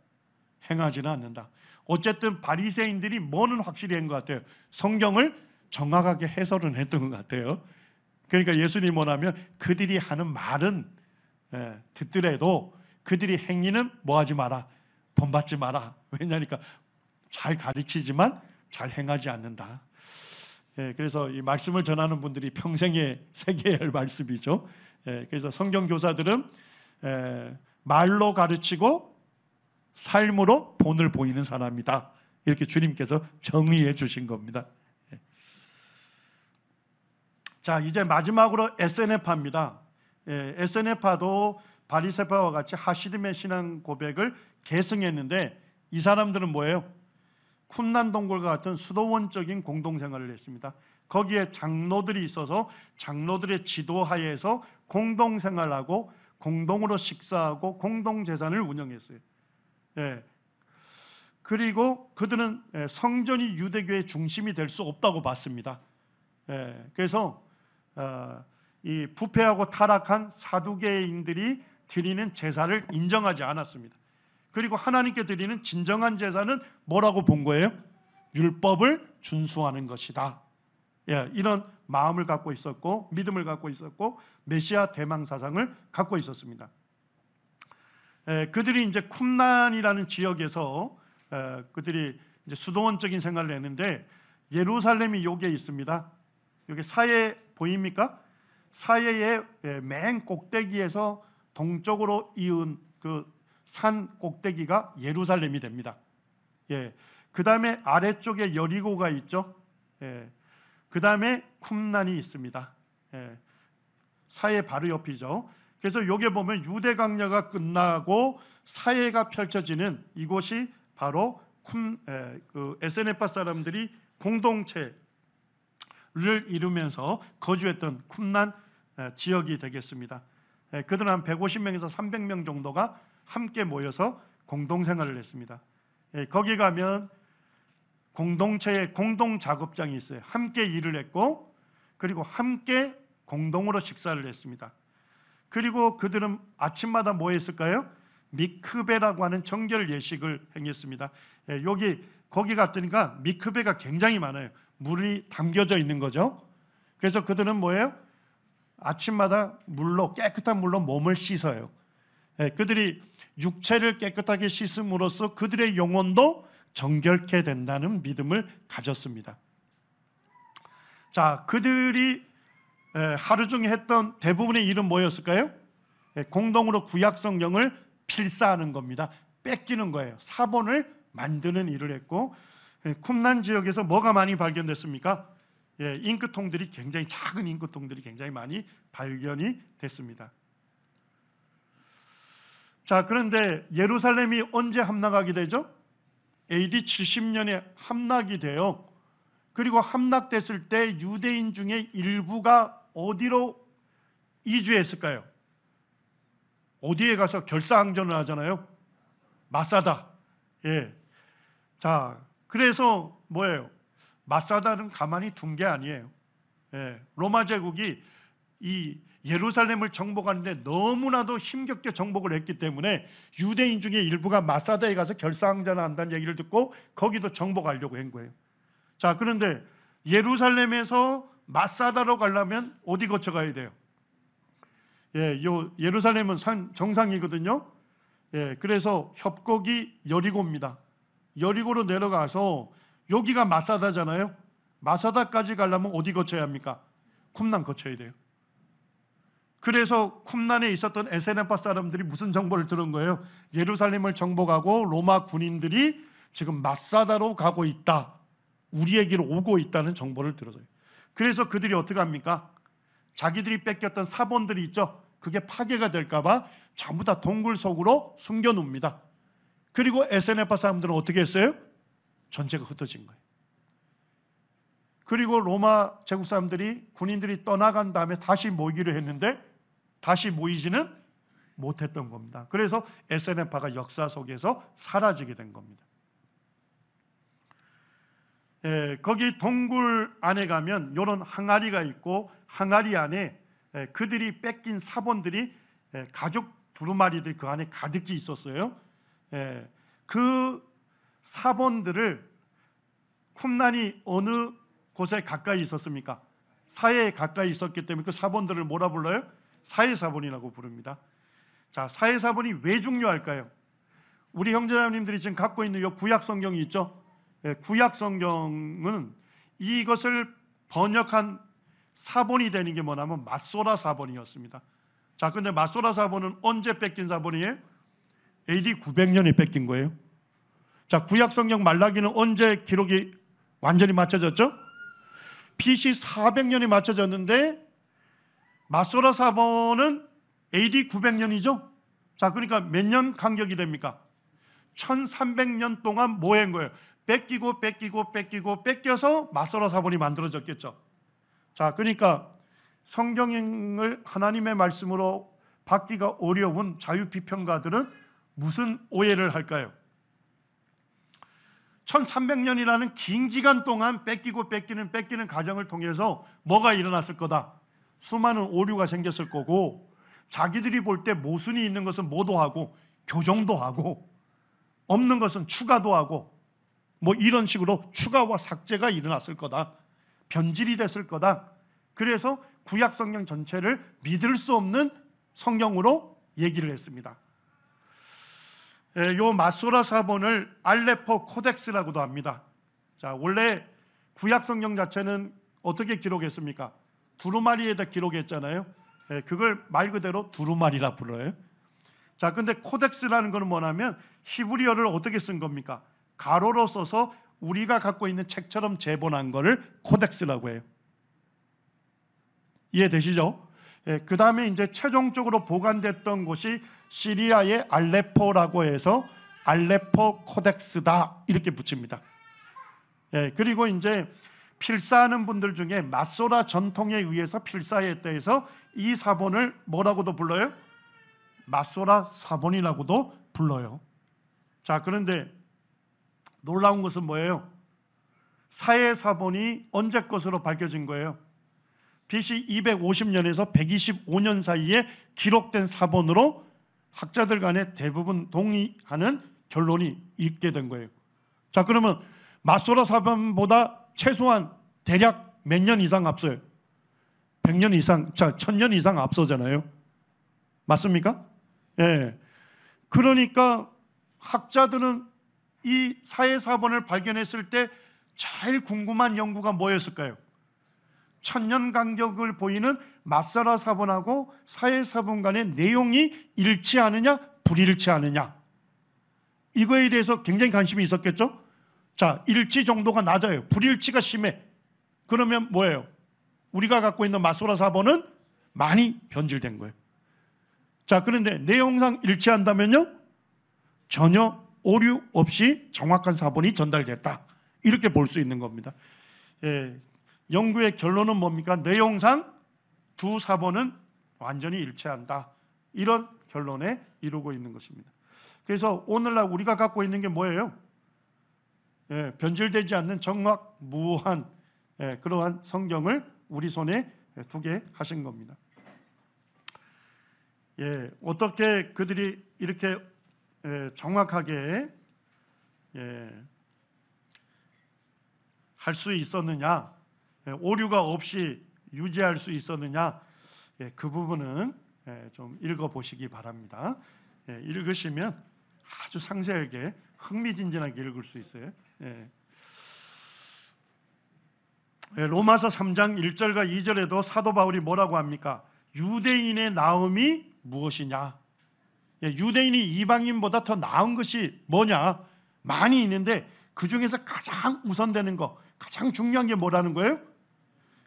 행하지는 않는다. 어쨌든 바리새인들이 뭐는 확실히 한 것 같아요? 성경을 정확하게 해설은 했던 것 같아요. 그러니까 예수님 뭐냐면 그들이 하는 말은 듣더라도 그들이 행위는 뭐하지 마라? 본받지 마라. 왜냐니까 잘 가르치지만 잘 행하지 않는다. 그래서 이 말씀을 전하는 분들이 평생에 새겨야 할 말씀이죠. 그래서 성경 교사들은 말로 가르치고 삶으로 본을 보이는 사람이다, 이렇게 주님께서 정의해 주신 겁니다. 자, 이제 마지막으로 에세네파입니다. 에세네파도 바리새파와 같이 하시딤의 신앙 고백을 계승했는데, 이 사람들은 뭐예요? 쿰난 동굴과 같은 수도원적인 공동생활을 했습니다. 거기에 장로들이 있어서 장로들의 지도하에서 공동생활하고 공동으로 식사하고 공동재산을 운영했어요. 그리고 그들은 성전이 유대교의 중심이 될 수 없다고 봤습니다. 그래서 이 부패하고 타락한 사두개인들이 드리는 제사를 인정하지 않았습니다. 그리고 하나님께 드리는 진정한 제사는 뭐라고 본 거예요? 율법을 준수하는 것이다. 이런 마음을 갖고 있었고, 믿음을 갖고 있었고, 메시아 대망 사상을 갖고 있었습니다. 그들이 이제 쿰난이라는 지역에서 그들이 이제 수도원적인 생활을 했는데, 예루살렘이 여기에 있습니다. 여기 사해 보입니까? 사해의 맨 꼭대기에서 동쪽으로 이은 그 산 꼭대기가 예루살렘이 됩니다. 그 다음에 아래쪽에 여리고가 있죠. 그 다음에 쿰난이 있습니다. 사해 바로 옆이죠. 그래서 여기 보면 유대 강야가 끝나고 사해가 펼쳐지는 이곳이 바로 에세네파 사람들이 공동체를 이루면서 거주했던 쿰난 지역이 되겠습니다. 그들은 한 150명에서 300명 정도가 함께 모여서 공동생활을 했습니다. 거기 가면 공동체의 공동작업장이 있어요. 함께 일을 했고, 그리고 함께 공동으로 식사를 했습니다. 그리고 그들은 아침마다 뭐 했을까요? 미크베라고 하는 정결 예식을 행했습니다. 거기 갔더니까 미크베가 굉장히 많아요. 물이 담겨져 있는 거죠. 그래서 그들은 뭐예요? 아침마다 깨끗한 물로 몸을 씻어요. 그들이 육체를 깨끗하게 씻음으로써 그들의 영혼도 정결케 된다는 믿음을 가졌습니다. 자, 그들이 하루 중에 했던 대부분의 일은 뭐였을까요? 공동으로 구약 성경을 필사하는 겁니다. 뺏기는 거예요. 사본을 만드는 일을 했고, 쿰난 지역에서 뭐가 많이 발견됐습니까? 잉크통들이 굉장히 작은 잉크통들이 굉장히 많이 발견이 됐습니다. 자, 그런데 예루살렘이 언제 함락하게 되죠? AD 70년에 함락이 돼요. 그리고 함락됐을 때 유대인 중에 일부가 어디로 이주했을까요? 어디에 가서 결사항전을 하잖아요? 마사다. 예. 자, 그래서 뭐예요? 마사다는 가만히 둔 게 아니에요. 예. 로마 제국이 이 예루살렘을 정복하는데 너무나도 힘겹게 정복을 했기 때문에 유대인 중에 일부가 마사다에 가서 결사항전을 한다는 얘기를 듣고 거기도 정복하려고 한 거예요. 자, 그런데 예루살렘에서 마사다로 가려면 어디 거쳐 가야 돼요? 예, 예루살렘은 산 정상이거든요. 예, 그래서 협곡이 여리고입니다. 여리고로 내려가서 여기가 마사다잖아요. 마사다까지 가려면 어디 거쳐야 합니까? 쿰난 거쳐야 돼요. 그래서 쿰난에 있었던 에세네파 사람들이 무슨 정보를 들은 거예요? 예루살렘을 정복하고 로마 군인들이 지금 마사다로 가고 있다, 우리에게로 오고 있다는 정보를 들어서요. 그래서 그들이 어떻게 합니까? 자기들이 뺏겼던 사본들이 있죠. 그게 파괴가 될까 봐 전부 다 동굴 속으로 숨겨놓습니다. 그리고 에세네파 사람들은 어떻게 했어요? 전체가 흩어진 거예요. 그리고 로마 제국 사람들이, 군인들이 떠나간 다음에 다시 모이기로 했는데 다시 모이지는 못했던 겁니다. 그래서 에세네파가 역사 속에서 사라지게 된 겁니다. 예, 거기 동굴 안에 가면 이런 항아리가 있고, 항아리 안에 그들이 뺏긴 사본들이, 가죽 두루마리들이 그 안에 가득히 있었어요. 그 사본들을 쿰난이 어느 곳에 가까이 있었습니까? 사해에 가까이 있었기 때문에 그 사본들을 뭐라 불러요? 사해사본이라고 부릅니다. 자, 사해사본이 왜 중요할까요? 우리 형제자매님들이 지금 갖고 있는 이 구약 성경이 있죠. 구약 성경은 이것을 번역한 사본이 되는 게 뭐냐면 마소라 사본이었습니다. 자, 근데 마소라 사본은 언제 뺏긴 사본이에요? AD 900년에 뺏긴 거예요. 자, 구약 성경 말라기는 언제 기록이 완전히 맞춰졌죠? BC 400년에 맞춰졌는데 마소라 사본은 AD 900년이죠. 자, 그러니까 몇 년 간격이 됩니까? 1300년 동안 뭐 한 거예요? 뺏겨서 마소라 사본이 만들어졌겠죠. 자, 그러니까 성경을 하나님의 말씀으로 받기가 어려운 자유비평가들은 무슨 오해를 할까요? 1300년이라는 긴 기간 동안 뺏기는 과정을 통해서 뭐가 일어났을 거다? 수많은 오류가 생겼을 거고, 자기들이 볼 때 모순이 있는 것은 모도하고 교정도 하고, 없는 것은 추가도 하고, 뭐 이런 식으로 추가와 삭제가 일어났을 거다, 변질이 됐을 거다. 그래서 구약 성경 전체를 믿을 수 없는 성경으로 얘기를 했습니다. 요 마소라 사본을 알레포 코덱스라고도 합니다. 자, 원래 구약 성경 자체는 어떻게 기록했습니까? 두루마리에다 기록했잖아요. 그걸 말 그대로 두루마리라 불러요. 자, 근데 코덱스라는 것은 뭐냐면 히브리어를 어떻게 쓴 겁니까? 가로로 써서 우리가 갖고 있는 책처럼 제본한 거를 코덱스라고 해요. 이해되시죠? 그 다음에 이제 최종적으로 보관됐던 곳이 시리아의 알레포라고 해서 알레포 코덱스다 이렇게 붙입니다. 그리고 이제 필사하는 분들 중에 마소라 전통에 의해서 필사했다 해서 이 사본을 뭐라고도 불러요? 마소라 사본이라고도 불러요. 자, 그런데 놀라운 것은 뭐예요? 사해 사본이 언제 것으로 밝혀진 거예요? BC 250년에서 125년 사이에 기록된 사본으로 학자들 간에 대부분 동의하는 결론이 있게 된 거예요. 자, 그러면 마소라 사본보다 최소한 대략 몇 년 이상 앞서요? 100년 이상, 자, 1000년 이상 앞서잖아요. 맞습니까? 예. 그러니까 학자들은 이 사해사본을 발견했을 때 제일 궁금한 연구가 뭐였을까요? 1000년 간격을 보이는 마소라 사본하고 사해사본 간의 내용이 일치하느냐 불일치하느냐, 이거에 대해서 굉장히 관심이 있었겠죠. 자, 일치 정도가 낮아요. 불일치가 심해. 그러면 뭐예요? 우리가 갖고 있는 마소라 사본은 많이 변질된 거예요. 자, 그런데 내용상 일치한다면요, 전혀 오류 없이 정확한 사본이 전달됐다, 이렇게 볼 수 있는 겁니다. 연구의 결론은 뭡니까? 내용상 두 사본은 완전히 일치한다, 이런 결론에 이르고 있는 것입니다. 그래서 오늘날 우리가 갖고 있는 게 뭐예요? 변질되지 않는 정확무한 그러한 성경을 우리 손에 두게 하신 겁니다. 어떻게 그들이 이렇게 정확하게 할 수 있었느냐, 오류가 없이 유지할 수 있었느냐, 그 부분은 좀 읽어보시기 바랍니다. 읽으시면 아주 상세하게 흥미진진하게 읽을 수 있어요. 로마서 3장 1절과 2절에도 사도 바울이 뭐라고 합니까? 유대인의 나음이 무엇이냐? 유대인이 이방인보다 더 나은 것이 뭐냐? 많이 있는데 그 중에서 가장 우선되는 거, 가장 중요한 게 뭐라는 거예요?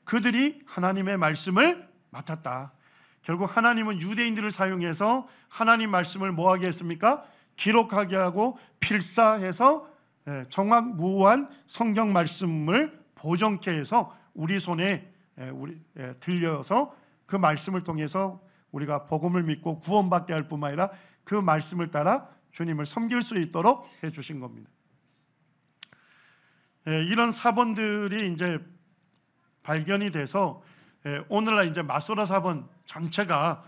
그들이 하나님의 말씀을 맡았다. 결국 하나님은 유대인들을 사용해서 하나님 말씀을 뭐하게 했습니까? 기록하게 하고 필사해서 정확무한 성경 말씀을 보존케 해서 우리 손에 들려서 그 말씀을 통해서 우리가 복음을 믿고 구원받게 할 뿐만 아니라 그 말씀을 따라 주님을 섬길 수 있도록 해주신 겁니다. 이런 사본들이 이제 발견이 돼서 오늘날 이제 마소라 사본 전체가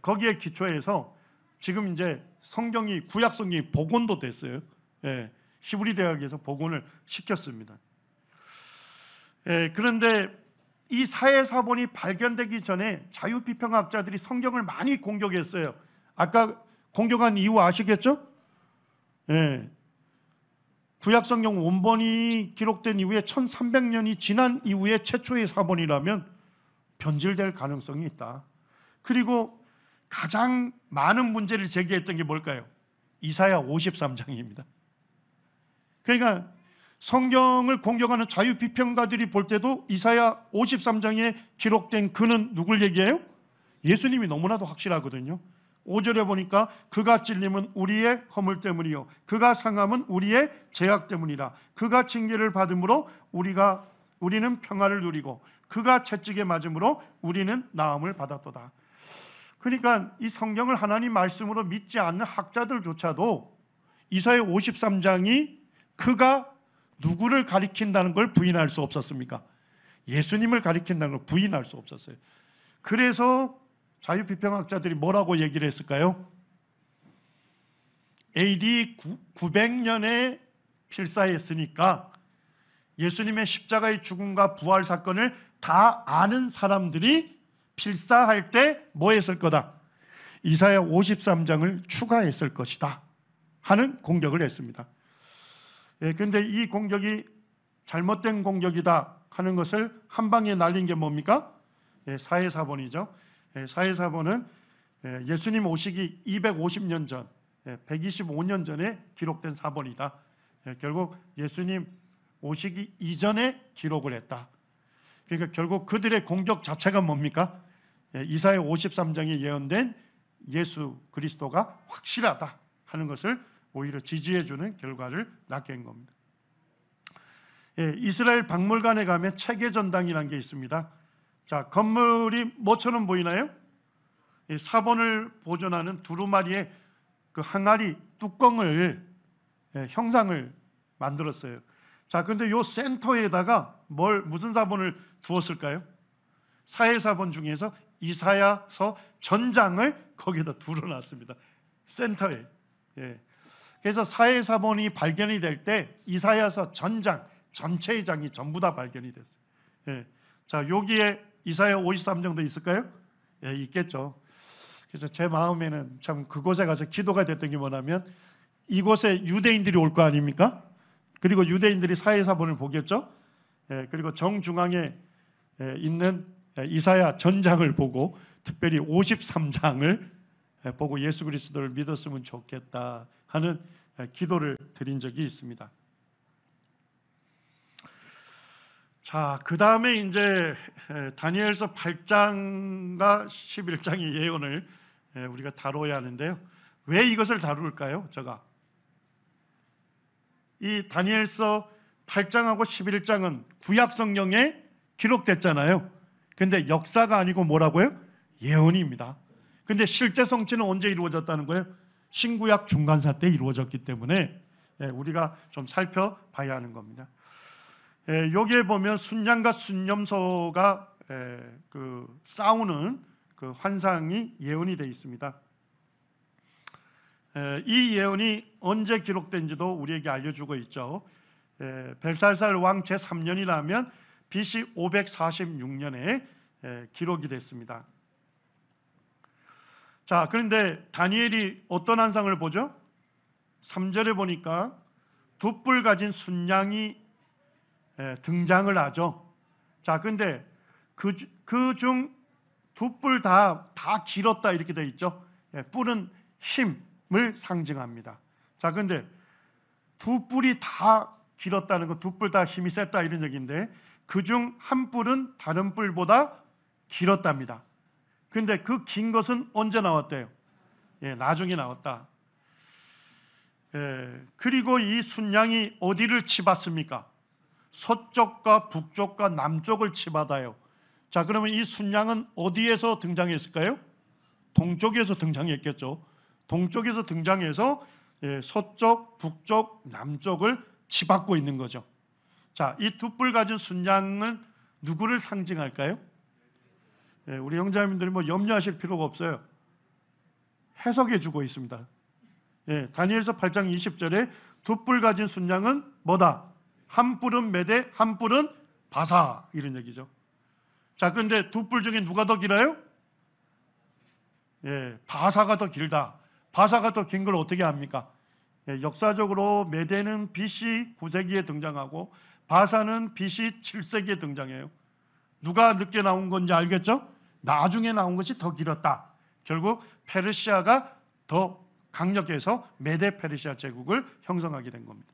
거기에 기초해서 지금 이제 성경이 구약 성경이 복원도 됐어요. 히브리 대학에서 복원을 시켰습니다. 그런데 이 사해사본이 발견되기 전에 자유비평학자들이 성경을 많이 공격했어요. 아까 공격한 이유 아시겠죠? 구약 성경 원본이 기록된 이후에 1300년이 지난 이후에 최초의 사본이라면 변질될 가능성이 있다. 그리고 가장 많은 문제를 제기했던 게 뭘까요? 이사야 53장입니다. 그러니까 성경을 공격하는 자유비평가들이 볼 때도 이사야 53장에 기록된 그는 누굴 얘기해요? 예수님이 너무나도 확실하거든요. 5절에 보니까 그가 찔림은 우리의 허물 때문이요 그가 상함은 우리의 죄악 때문이라. 그가 징계를 받음으로 우리는 평화를 누리고 그가 채찍에 맞음으로 우리는 나음을 받았도다. 그러니까 이 성경을 하나님 말씀으로 믿지 않는 학자들조차도 이사야 53장이 그가 누구를 가리킨다는 걸 부인할 수 없었습니까? 예수님을 가리킨다는 걸 부인할 수 없었어요. 그래서 자유비평학자들이 뭐라고 얘기를 했을까요? AD 900년에 필사했으니까 예수님의 십자가의 죽음과 부활 사건을 다 아는 사람들이 필사할 때 뭐 했을 거다? 이사야 53장을 추가했을 것이다 하는 공격을 했습니다. 그런데 이 공격이 잘못된 공격이다 하는 것을 한 방에 날린 게 뭡니까? 사해사본이죠. 사해사본은 예수님 오시기 250년 전, 125년 전에 기록된 사본이다. 결국 예수님 오시기 이전에 기록을 했다. 그러니까 결국 그들의 공격 자체가 뭡니까? 이사야 53장에 예언된 예수 그리스도가 확실하다 하는 것을 오히려 지지해주는 결과를 낳게 한 겁니다. 이스라엘 박물관에 가면 체계전당이라는 게 있습니다. 자, 건물이 뭐처럼 보이나요? 사본을 보존하는 두루마리의 그 항아리 뚜껑을 형상을 만들었어요. 자, 그런데 요 센터에다가 무슨 사본을 두었을까요? 사해사본 중에서 이사야서 전장을 거기다 둘러놨습니다. 센터에. 그래서 사해사본이 발견이 될 때 이사야서 전장 전체의 장이 전부 다 발견이 됐어요. 자, 여기에 이사야 53장도 있을까요? 있겠죠. 그래서 제 마음에는 참 그곳에 가서 기도가 됐던 게 뭐냐면 이곳에 유대인들이 올 거 아닙니까? 그리고 유대인들이 사해사본을 보겠죠. 그리고 정중앙에 있는 이사야 전장을 보고 특별히 53장을 보고 예수 그리스도를 믿었으면 좋겠다 하는 기도를 드린 적이 있습니다. 자, 그 다음에 이제 다니엘서 8장과 11장의 예언을 우리가 다뤄야 하는데요. 왜 이것을 다룰까요? 이 다니엘서 8장하고 11장은 구약 성경에 기록됐잖아요. 근데 역사가 아니고 뭐라고요? 예언입니다. 근데 실제 성취는 언제 이루어졌다는 거예요? 신구약 중간사 때 이루어졌기 때문에 우리가 좀 살펴봐야 하는 겁니다. 여기에 보면 순양과 순염소가 그 싸우는 그 환상이 예언이 되어 있습니다. 이 예언이 언제 기록된지도 우리에게 알려주고 있죠. 벨사살 왕 제3년이라면 BC 546년에 기록이 됐습니다. 자, 그런데 다니엘이 어떤 환상을 보죠? 3절에 보니까 두 뿔 가진 순양이 등장을 하죠. 자, 근데 그 중 두 뿔 다 길었다 이렇게 되어 있죠. 뿔은 힘을 상징합니다. 자, 근데 두 뿔이 다 길었다는 건 두 뿔 다 힘이 셌다 이런 얘기인데 그 중 한 뿔은 다른 뿔보다 길었답니다. 근데 그 긴 것은 언제 나왔대요? 나중에 나왔다. 그리고 이 순양이 어디를 치받습니까? 서쪽과 북쪽과 남쪽을 치받아요. 자, 그러면 이 순양은 어디에서 등장했을까요? 동쪽에서 등장했겠죠. 동쪽에서 등장해서 서쪽, 북쪽, 남쪽을 치받고 있는 거죠. 자, 이 두 뿔 가진 순양은 누구를 상징할까요? 우리 형제님들이 뭐 염려하실 필요가 없어요. 해석해 주고 있습니다. 다니엘서 8장 20절에 두 뿔 가진 순양은 뭐다? 한 뿔은 메대, 한 뿔은 바사 이런 얘기죠. 자, 그런데 두 뿔 중에 누가 더 길어요? 바사가 더 길다. 바사가 더 긴 걸 어떻게 합니까? 역사적으로 메대는 BC 9세기에 등장하고 바사는 BC 7세기에 등장해요. 누가 늦게 나온 건지 알겠죠? 나중에 나온 것이 더 길었다. 결국 페르시아가 더 강력해서 메데 페르시아 제국을 형성하게 된 겁니다.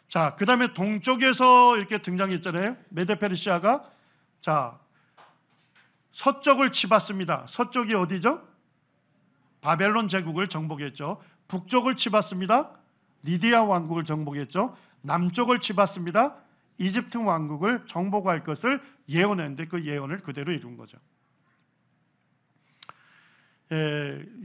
자, 그 다음에 동쪽에서 이렇게 등장했잖아요. 메데 페르시아가. 자, 서쪽을 치받습니다. 서쪽이 어디죠? 바벨론 제국을 정복했죠. 북쪽을 치받습니다. 리디아 왕국을 정복했죠. 남쪽을 치받습니다. 이집트 왕국을 정복할 것을 예언했는데 그 예언을 그대로 이룬 거죠.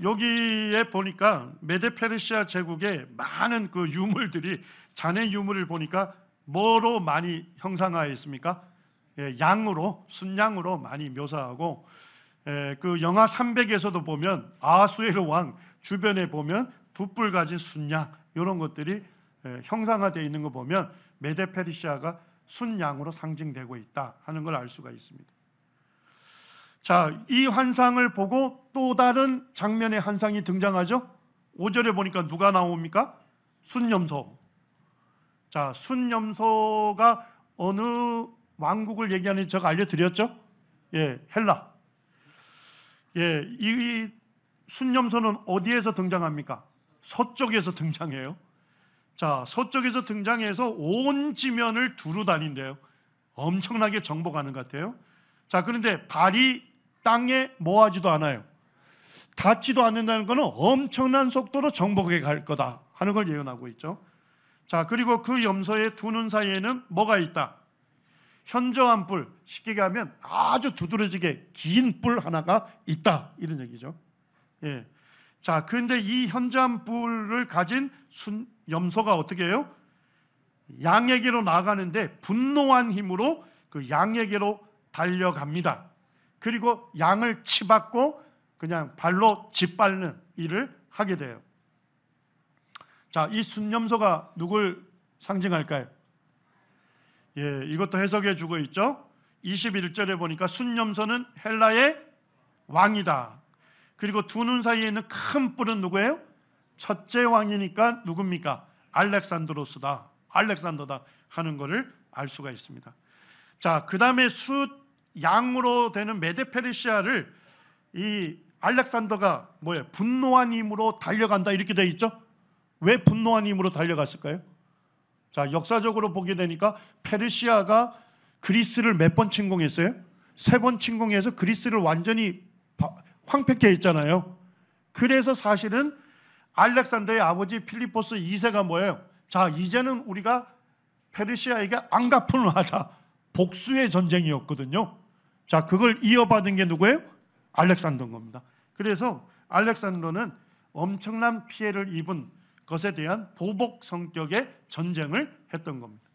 여기에 보니까 메데 페르시아 제국의 많은 그 유물들이 잔해 유물을 보니까 뭐로 많이 형상화했습니까? 양으로, 순양으로 많이 묘사하고 그 영하 300에서도 보면 아하수에르 왕 주변에 보면 두 뿔 가진 순양 이런 것들이 형상화되어 있는 거 보면 메데 페르시아가 순양으로 상징되고 있다 하는 걸 알 수가 있습니다. 자, 이 환상을 보고 또 다른 장면의 환상이 등장하죠. 5절에 보니까 누가 나옵니까? 순염소. 자, 순염소가 어느 왕국을 얘기하는지 제가 알려드렸죠? 헬라. 이 순염소는 어디에서 등장합니까? 서쪽에서 등장해요. 자, 서쪽에서 등장해서 온 지면을 두루 다닌대요. 엄청나게 정복하는 것 같아요. 자, 그런데 발이 땅에 뭐하지도 않아요. 닿지도 않는다는 것은 엄청난 속도로 정복해 갈 거다 하는 걸 예언하고 있죠. 자, 그리고 그 염소의 두 눈 사이에는 뭐가 있다? 현저한 뿔, 쉽게 얘기하면 아주 두드러지게 긴 뿔 하나가 있다 이런 얘기죠. 자, 그런데 이 현저한 뿔을 가진 염소가 어떻게 해요? 양에게로 나가는데 분노한 힘으로 그 양에게로 달려갑니다. 그리고 양을 치받고 그냥 발로 짓밟는 일을 하게 돼요. 자, 이 순염소가 누굴 상징할까요? 이것도 해석해 주고 있죠. 21절에 보니까 순염소는 헬라의 왕이다. 그리고 두 눈 사이에 있는 큰 뿔은 누구예요? 첫째 왕이니까 누굽니까? 알렉산드로스다. 알렉산더다 하는 것을 알 수가 있습니다. 자, 그 다음에 양으로 되는 메데 페르시아를 이 알렉산더가 뭐예요? 분노한 힘으로 달려간다 이렇게 되어 있죠. 왜 분노한 힘으로 달려갔을까요? 자, 역사적으로 보게 되니까 페르시아가 그리스를 몇 번 침공했어요? 3번 침공해서 그리스를 완전히 황폐케 했잖아요. 그래서 사실은 알렉산더의 아버지 필리포스 2세가 뭐예요? 자, 이제는 우리가 페르시아에게 안갚음을 하자. 복수의 전쟁이었거든요. 자, 그걸 이어받은 게 누구예요? 알렉산더인 겁니다. 그래서 알렉산더는 엄청난 피해를 입은 것에 대한 보복 성격의 전쟁을 했던 겁니다.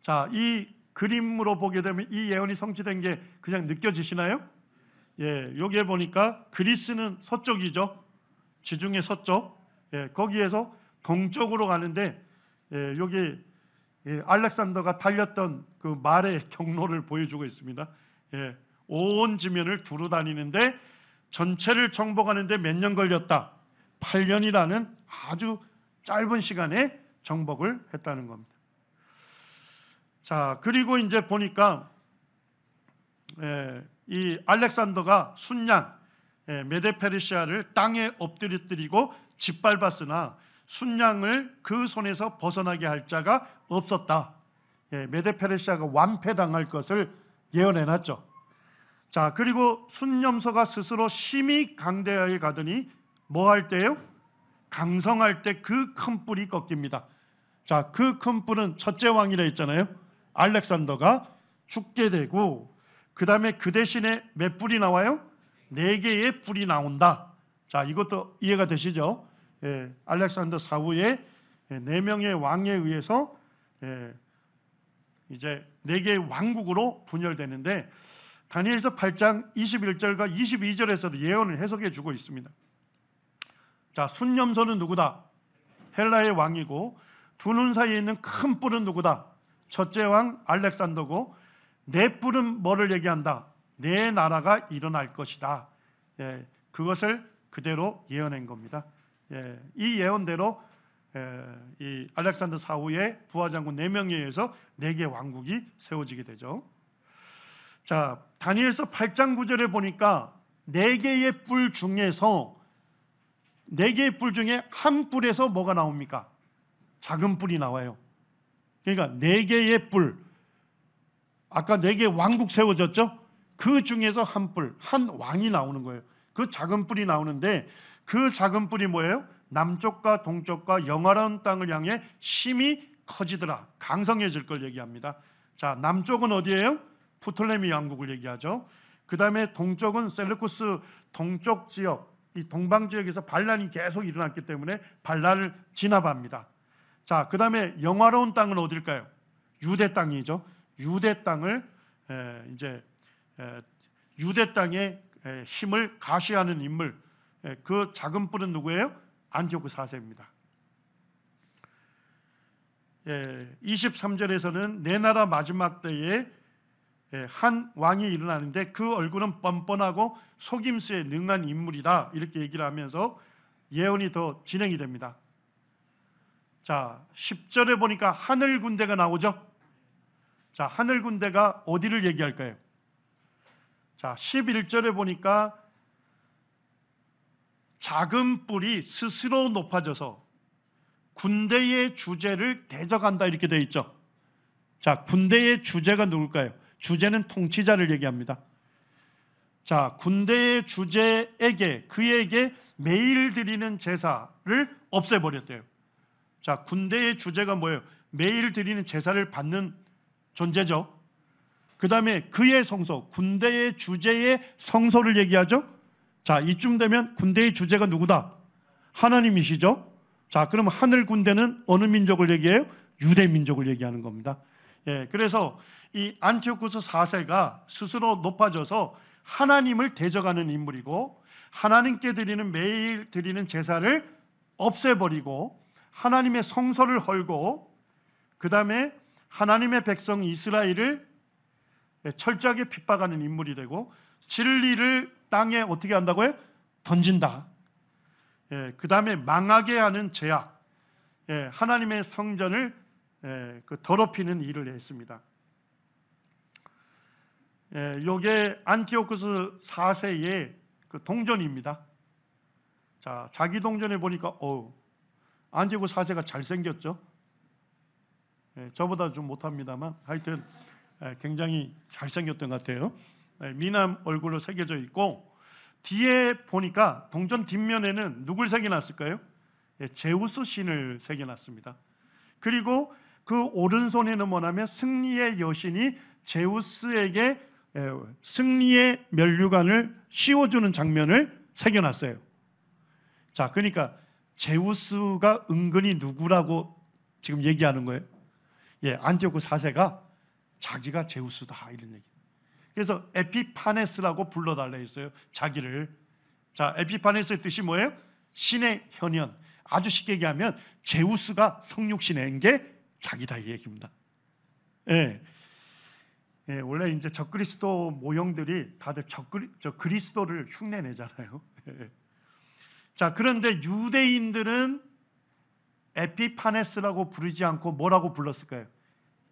자, 이 그림으로 보게 되면 이 예언이 성취된 게 그냥 느껴지시나요? 예, 여기에 보니까 그리스는 서쪽이죠. 지중해 서쪽. 예, 거기에서 동쪽으로 가는데 여기 알렉산더가 달렸던 그 말의 경로를 보여주고 있습니다. 온 지면을 두루 다니는데 전체를 정복하는데 몇 년 걸렸다. 8년이라는 아주 짧은 시간에 정복을 했다는 겁니다. 자, 그리고 이제 보니까 이 알렉산더가 순양 메데페르시아를 땅에 엎드리고 짓밟았으나 순양을 그 손에서 벗어나게 할 자가 없었다. 메데페르시아가 완패당할 것을 예언해놨죠. 자, 그리고 순념소가 스스로 심히 강대하게 가더니 뭐 할 때요? 강성할 때 그 큰 뿔이 꺾입니다. 자, 그 큰 뿔은 첫째 왕이라 했잖아요. 알렉산더가 죽게 되고, 그 다음에 그 대신에 몇 뿔이 나와요? 4개의 뿔이 나온다. 자, 이것도 이해가 되시죠? 알렉산더 사후에 4명의 왕에 의해서 이제 4개의 왕국으로 분열되는데, 다니엘서 8장 21절과 22절에서도 예언을 해석해 주고 있습니다. 자, 순념소는 누구다? 헬라의 왕이고, 두 눈 사이에 있는 큰 뿔은 누구다? 첫째 왕 알렉산더고, 4뿔은 뭐를 얘기한다? 내 나라가 일어날 것이다. 그것을 그대로 예언한 겁니다. 이 예언대로 이 알렉산더 사후에 부하장군 4명에 의해서 4개 왕국이 세워지게 되죠. 자, 다니엘서 8장 9절에 보니까 4개의 뿔 중에서 4개의 뿔 중에 한 뿔에서 뭐가 나옵니까? 작은 뿔이 나와요. 그러니까 4개의 뿔, 아까 4개 왕국 세워졌죠? 그 중에서 한 뿔, 한 왕이 나오는 거예요. 그 작은 뿔이 나오는데, 그 작은 뿔이 뭐예요? 남쪽과 동쪽과 영화로운 땅을 향해 심히 커지더라, 강성해질 걸 얘기합니다. 자, 남쪽은 어디예요? 프톨레미 왕국을 얘기하죠. 그 다음에 동쪽은 셀루쿠스 동쪽 지역, 이 동방 지역에서 반란이 계속 일어났기 때문에 반란을 진압합니다. 자, 그 다음에 영화로운 땅은 어딜까요? 유대 땅이죠. 유대 땅을 이제 유대 땅의 힘을 가시하는 인물, 그 작은 뿔은 누구예요? 안티오크 4세입니다. 23절에서는 내 나라 마지막 때에 한 왕이 일어나는데 그 얼굴은 뻔뻔하고 속임수에 능한 인물이다, 이렇게 얘기를 하면서 예언이 더 진행이 됩니다. 자, 10절에 보니까 하늘 군대가 나오죠. 자, 하늘 군대가 어디를 얘기할까요? 자, 11절에 보니까 작은 뿔이 스스로 높아져서 군대의 주제를 대적한다, 이렇게 되어 있죠. 자, 군대의 주제가 누굴까요? 주제는 통치자를 얘기합니다. 자, 군대의 주제에게, 그에게 매일 드리는 제사를 없애버렸대요. 자, 군대의 주제가 뭐예요? 매일 드리는 제사를 받는 존재죠. 그 다음에 그의 성소, 군대의 주제의 성소를 얘기하죠. 자, 이쯤 되면 군대의 주제가 누구다? 하나님이시죠. 자, 그럼 하늘 군대는 어느 민족을 얘기해요? 유대 민족을 얘기하는 겁니다. 그래서 이 안티오쿠스 4세가 스스로 높아져서 하나님을 대적하는 인물이고, 하나님께 드리는 매일 드리는 제사를 없애버리고 하나님의 성소를 헐고, 그 다음에 하나님의 백성 이스라엘을 철저하게 핍박하는 인물이 되고, 진리를 땅에 어떻게 한다고요? 던진다. 그 다음에 망하게 하는 죄악, 하나님의 성전을 더럽히는 일을 했습니다. 이게 안티오쿠스 4세의 그 동전입니다. 자, 자기 동전에 보니까 안티오쿠스 4세가 잘생겼죠. 저보다 좀 못합니다만 하여튼 굉장히 잘생겼던 것 같아요. 미남 얼굴로 새겨져 있고, 뒤에 보니까 동전 뒷면에는 누굴 새겨놨을까요? 제우스 신을 새겨놨습니다. 그리고 그 오른손에는 뭐냐면 승리의 여신이 제우스에게 승리의 면류관을 씌워주는 장면을 새겨놨어요. 자, 그러니까 제우스가 은근히 누구라고 지금 얘기하는 거예요? 예, 안티오크 4세가 자기가 제우스다 이런 얘기. 그래서 에피파네스라고 불러달라 했어요, 자기를. 자, 에피파네스의 뜻이 뭐예요? 신의 현현. 아주 쉽게 얘기하면 제우스가 성육신인 게 자기다 이 얘기입니다. 예. 예, 원래 이제 적그리스도 모형들이 다들 그리스도를 흉내내잖아요. 예. 자, 그런데 유대인들은 에피파네스라고 부르지 않고 뭐라고 불렀을까요?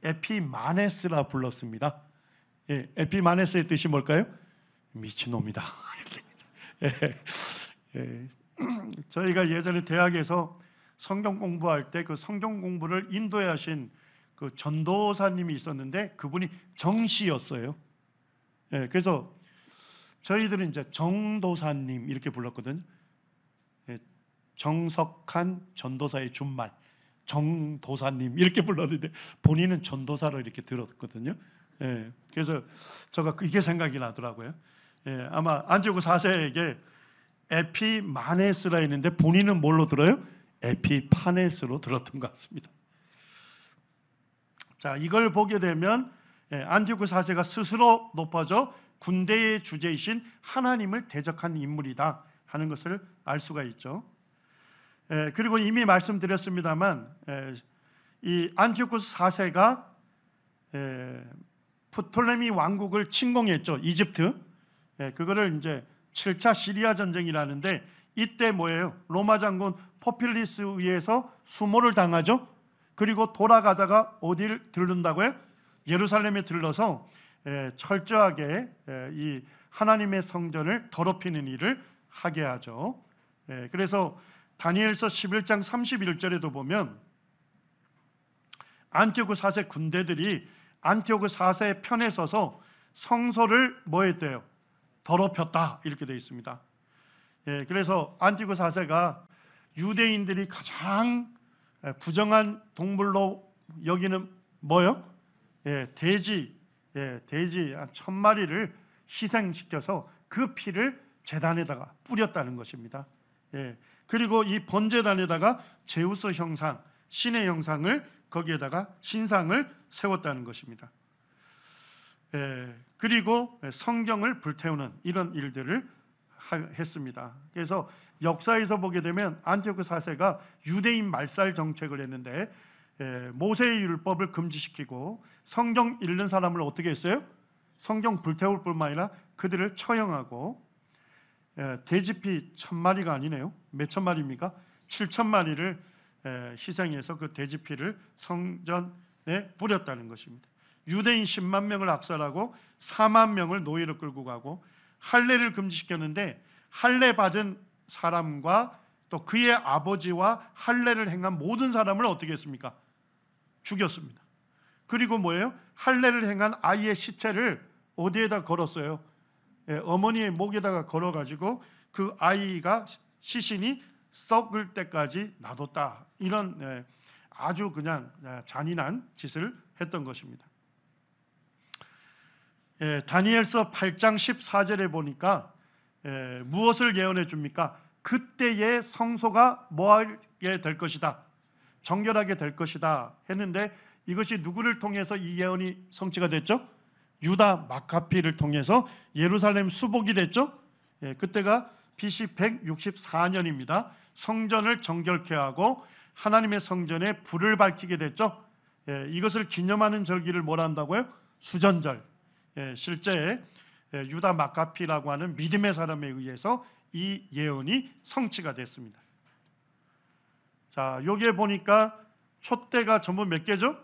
에피마네스라 불렀습니다. 예, 에피마네스의 뜻이 뭘까요? 미친놈이다. 예, 예. 저희가 예전에 대학에서 성경 공부할 때 그 성경 공부를 인도에 하신 그 전도사님이 있었는데 그분이 정씨였어요. 예, 그래서 저희들은 이제 정도사님 이렇게 불렀거든요. 예, 정석한 전도사의 준말 정도사님 이렇게 불렀는데 본인은 전도사로 이렇게 들었거든요. 예, 그래서 제가 이게 생각이 나더라고요. 예, 아마 안티오크 4세에게 에피마네스라 했는데 본인은 뭘로 들어요? 에피파네스로 들었던 것 같습니다. 자, 이걸 보게 되면 안티오크 4세가 스스로 높아져 군대의 주제이신 하나님을 대적한 인물이다 하는 것을 알 수가 있죠. 그리고 이미 말씀드렸습니다만 이 안티오크 4세가 프톨레미 왕국을 침공했죠. 이집트. 그거를 이제 7차 시리아 전쟁이라는데 이때 뭐예요? 로마 장군 포필리스에 의해서 수모를 당하죠. 그리고 돌아가다가 어디를 들른다고요? 예루살렘에 들러서 철저하게 이 하나님의 성전을 더럽히는 일을 하게 하죠. 그래서 다니엘서 11장 31절에도 보면 안티오크 4세 군대들이 안티오크 4세의 편에 서서 성소를 뭐 했대요? 더럽혔다 이렇게 되어 있습니다. 그래서 안티오크 4세가 유대인들이 가장 부정한 동물로 여기는 뭐요? 돼지 한 1000마리를 희생시켜서 그 피를 제단에다가 뿌렸다는 것입니다. 그리고 이 번제단에다가 제우스 형상, 신의 형상을 거기에다가 신상을 세웠다는 것입니다. 그리고 성경을 불태우는 이런 일들을 했습니다. 그래서 역사에서 보게 되면 안티오크 4세가 유대인 말살 정책을 했는데 모세의 율법을 금지시키고 성경 읽는 사람을 어떻게 했어요? 성경 불태울 뿐만 아니라 그들을 처형하고 돼지피 1000마리가 아니네요. 몇 천 마리입니까? 7000마리를 희생해서 그 돼지피를 성전에 뿌렸다는 것입니다. 유대인 10만 명을 악살하고 4만 명을 노예로 끌고 가고 할례를 금지시켰는데 할례 받은 사람과 또 그의 아버지와 할례를 행한 모든 사람을 어떻게 했습니까? 죽였습니다. 그리고 뭐예요? 할례를 행한 아이의 시체를 어디에다 걸었어요? 어머니의 목에다가 걸어가지고 그 아이가 시신이 썩을 때까지 놔뒀다. 이런 아주 그냥 잔인한 짓을 했던 것입니다. 다니엘서 8장 14절에 보니까 무엇을 예언해 줍니까? 그때의 성소가 뭐하게 될 것이다, 정결하게 될 것이다 했는데 이것이 누구를 통해서 이 예언이 성취가 됐죠? 유다 마카피를 통해서 예루살렘 수복이 됐죠? 그때가 BC 164년입니다. 성전을 정결케 하고 하나님의 성전에 불을 밝히게 됐죠. 이것을 기념하는 절기를 뭐라 한다고요? 수전절. 실제 유다 마카피라고 하는 믿음의 사람에 의해서 이 예언이 성취가 됐습니다. 자, 여기에 보니까 촛대가 전부 몇 개죠?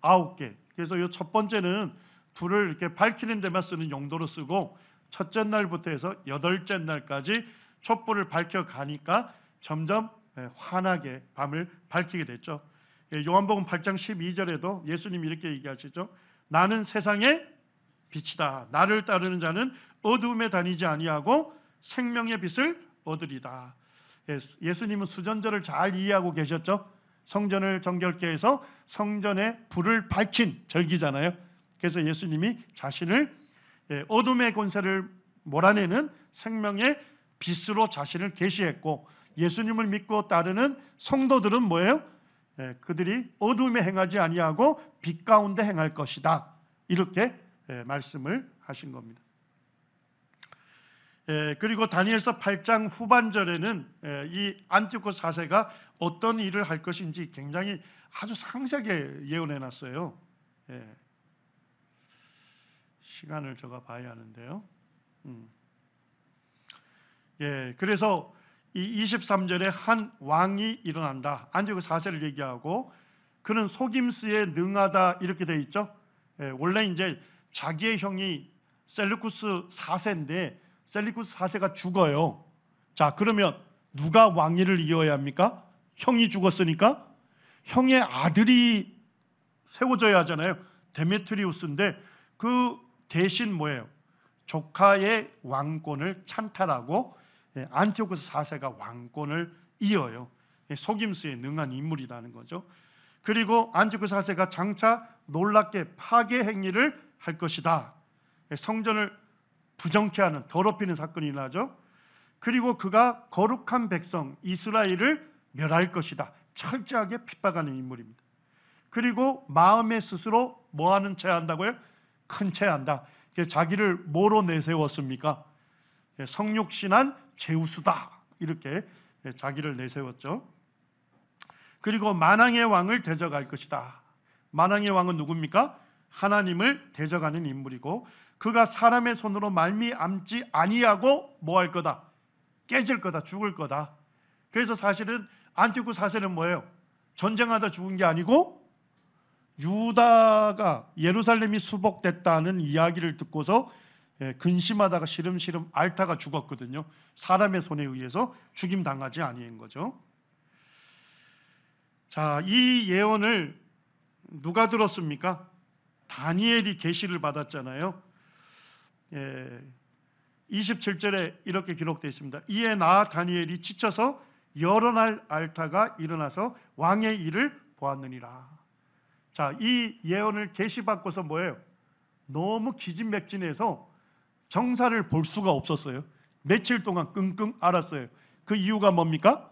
9개. 그래서 이 첫 번째는 불을 이렇게 밝히는 데만 쓰는 용도로 쓰고 첫째 날부터 해서 8째 날까지 촛불을 밝혀가니까 점점 환하게 밤을 밝히게 됐죠. 요한복음 8장 12절에도 예수님이 이렇게 얘기하시죠. 나는 세상의 빛이다. 나를 따르는 자는 어두움에 다니지 아니하고 생명의 빛을 얻으리다. 예수님은 수전절을 잘 이해하고 계셨죠. 성전을 정결케 해서 성전에 불을 밝힌 절기잖아요. 그래서 예수님이 자신을 어둠의 권세를 몰아내는 생명의 빛으로 자신을 계시했고 예수님을 믿고 따르는 성도들은 뭐예요? 그들이 어둠에 행하지 아니하고 빛 가운데 행할 것이다. 이렇게 말씀을 하신 겁니다. 그리고 다니엘서 8장 후반절에는 이 안티오코스 4세가 어떤 일을 할 것인지 굉장히 아주 상세하게 예언해 놨어요. 시간을 적어 봐야 하는데요. 그래서 이 23절에 한 왕이 일어난다. 안티오코스 4세를 얘기하고 그는 속임수에 능하다 이렇게 돼 있죠. 원래 이제 자기의 형이 셀루쿠스 4세인데 셀루쿠스 4세가 죽어요. 자, 그러면 누가 왕위를 이어야 합니까? 형이 죽었으니까 형의 아들이 세워져야 하잖아요. 데메트리우스인데 그 대신 뭐예요? 조카의 왕권을 찬탈하고 안티오코스 4세가 왕권을 이어요. 속임수에 능한 인물이라는 거죠. 그리고 안티오코스 4세가 장차 놀랍게 파괴 행위를 할 것이다. 성전을 부정케 하는 더럽히는 사건이 일어나죠. 그리고 그가 거룩한 백성 이스라엘을 멸할 것이다. 철저하게 핍박하는 인물입니다. 그리고 마음에 스스로 뭐하는 채 한다고요? 큰 채 한다. 자기를 뭐로 내세웠습니까? 성육신한 제우스다. 이렇게 자기를 내세웠죠. 그리고 만왕의 왕을 대적할 것이다. 만왕의 왕은 누굽니까? 하나님을 대적하는 인물이고 그가 사람의 손으로 말미암지 아니하고 뭐 할 거다? 깨질 거다. 죽을 거다. 그래서 사실은 안티오코스 4세는 뭐예요? 전쟁하다 죽은 게 아니고 유다가 예루살렘이 수복됐다는 이야기를 듣고서 근심하다가 시름시름 앓다가 죽었거든요. 사람의 손에 의해서 죽임당하지 아니한 거죠. 자, 이 예언을 누가 들었습니까? 다니엘이 계시를 받았잖아요. 27절에 이렇게 기록되어 있습니다. 이에 나 다니엘이 지쳐서 여러 날 앓다가 일어나서 왕의 일을 보았느니라. 자, 이 예언을 계시받고서 뭐예요? 너무 기진맥진해서 정사를 볼 수가 없었어요. 며칠 동안 끙끙 앓았어요. 그 이유가 뭡니까?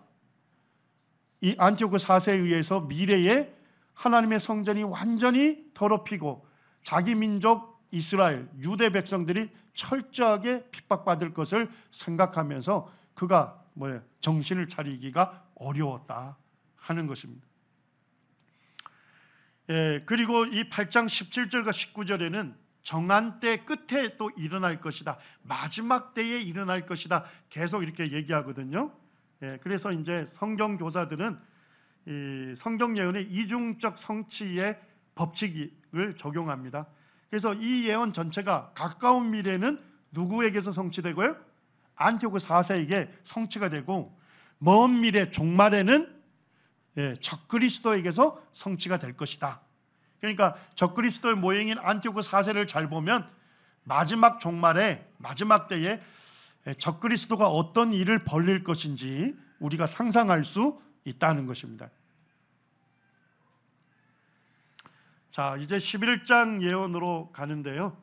이 안티오코스 4세에 의해서 미래에 하나님의 성전이 완전히 더럽히고 자기 민족 이스라엘 유대 백성들이 철저하게 핍박받을 것을 생각하면서 그가 뭐예요? 정신을 차리기가 어려웠다 하는 것입니다. 그리고 이 8장 17절과 19절에는 정한 때 끝에 또 일어날 것이다. 마지막 때에 일어날 것이다. 계속 이렇게 얘기하거든요. 그래서 이제 성경 교사들은 이 성경 예언의 이중적 성취의 법칙을 적용합니다. 그래서 이 예언 전체가 가까운 미래는 누구에게서 성취되고요? 안티오코스 4세에게 성취가 되고 먼 미래 종말에는 적그리스도에게서 성취가 될 것이다. 그러니까 적그리스도의 모형인 안티오코스 4세를 잘 보면 마지막 종말에 마지막 때에 적그리스도가 어떤 일을 벌릴 것인지 우리가 상상할 수 있다는 것입니다. 자, 이제 11장 예언으로 가는데요.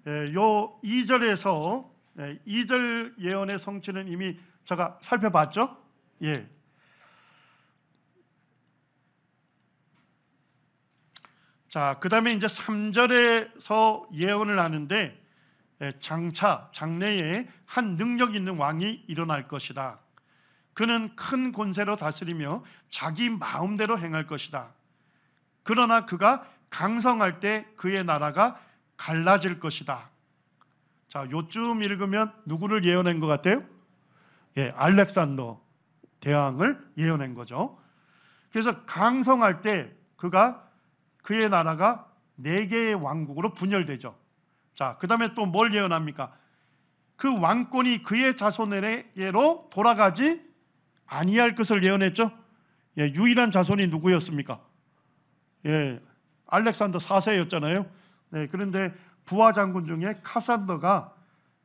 요 2절에서 2절 예언의 성취는 이미 제가 살펴봤죠? 예. 자, 그 다음에 이제 3절에서 예언을 하는데 장래에 한 능력 있는 왕이 일어날 것이다. 그는 큰 권세로 다스리며 자기 마음대로 행할 것이다. 그러나 그가 강성할 때 그의 나라가 갈라질 것이다. 자, 요쯤 읽으면 누구를 예언한 것 같아요? 알렉산더 대왕을 예언한 거죠. 그래서 강성할 때 그의 나라가 4개의 왕국으로 분열되죠. 자, 그 다음에 또 뭘 예언합니까? 그 왕권이 그의 자손에게로 돌아가지 아니할 것을 예언했죠. 유일한 자손이 누구였습니까? 알렉산더 4세였잖아요. 그런데 부하 장군 중에 카산더가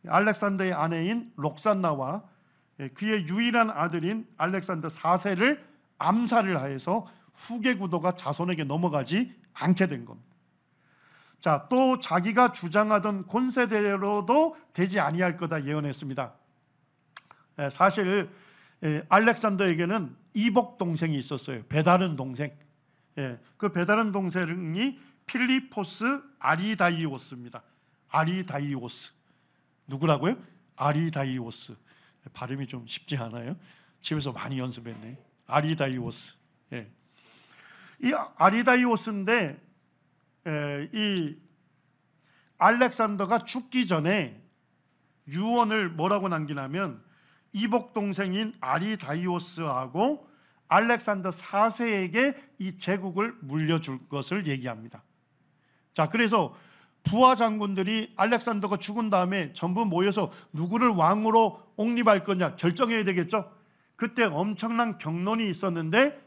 알렉산더의 아내인 록산나와 그의 유일한 아들인 알렉산더 4세를 암살을 하여서 후계 구도가 자손에게 넘어가지 않게 된 겁니다. 자, 또 자기가 주장하던 권세대로도 되지 아니할 거다 예언했습니다. 사실 알렉산더에게는 이복 동생이 있었어요. 배다른 동생. 그 배다른 동생이 필리포스 아리다이오스입니다. 아리다이오스. 누구라고요? 아리다이오스. 발음이 좀 쉽지 않아요. 집에서 많이 연습했네. 아리다이오스. 이 아리다이오스인데 이 알렉산더가 죽기 전에 유언을 뭐라고 남기냐면 이복 동생인 아리다이오스하고 알렉산더 4세에게 이 제국을 물려줄 것을 얘기합니다. 자, 그래서 부하 장군들이 알렉산더가 죽은 다음에 전부 모여서 누구를 왕으로 옹립할 거냐 결정해야 되겠죠. 그때 엄청난 격론이 있었는데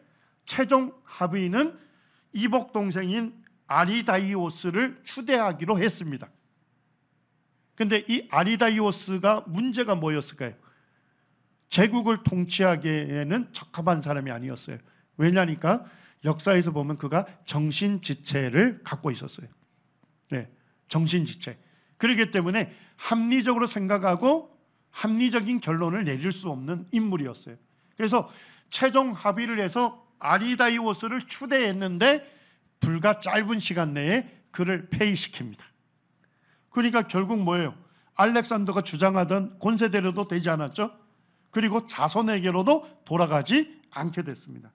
최종 합의는 이복 동생인 아리다이오스를 추대하기로 했습니다. 근데 이 아리다이오스가 문제가 뭐였을까요? 제국을 통치하기에는 적합한 사람이 아니었어요. 왜냐니까 역사에서 보면 그가 정신지체를 갖고 있었어요. 정신지체. 그렇기 때문에 합리적으로 생각하고 합리적인 결론을 내릴 수 없는 인물이었어요. 그래서 최종 합의를 해서 아리다이오스를 추대했는데 불과 짧은 시간 내에 그를 폐위시킵니다. 그러니까 결국 뭐예요? 알렉산더가 주장하던 권세대로도 되지 않았죠. 그리고 자손에게로도 돌아가지 않게 됐습니다.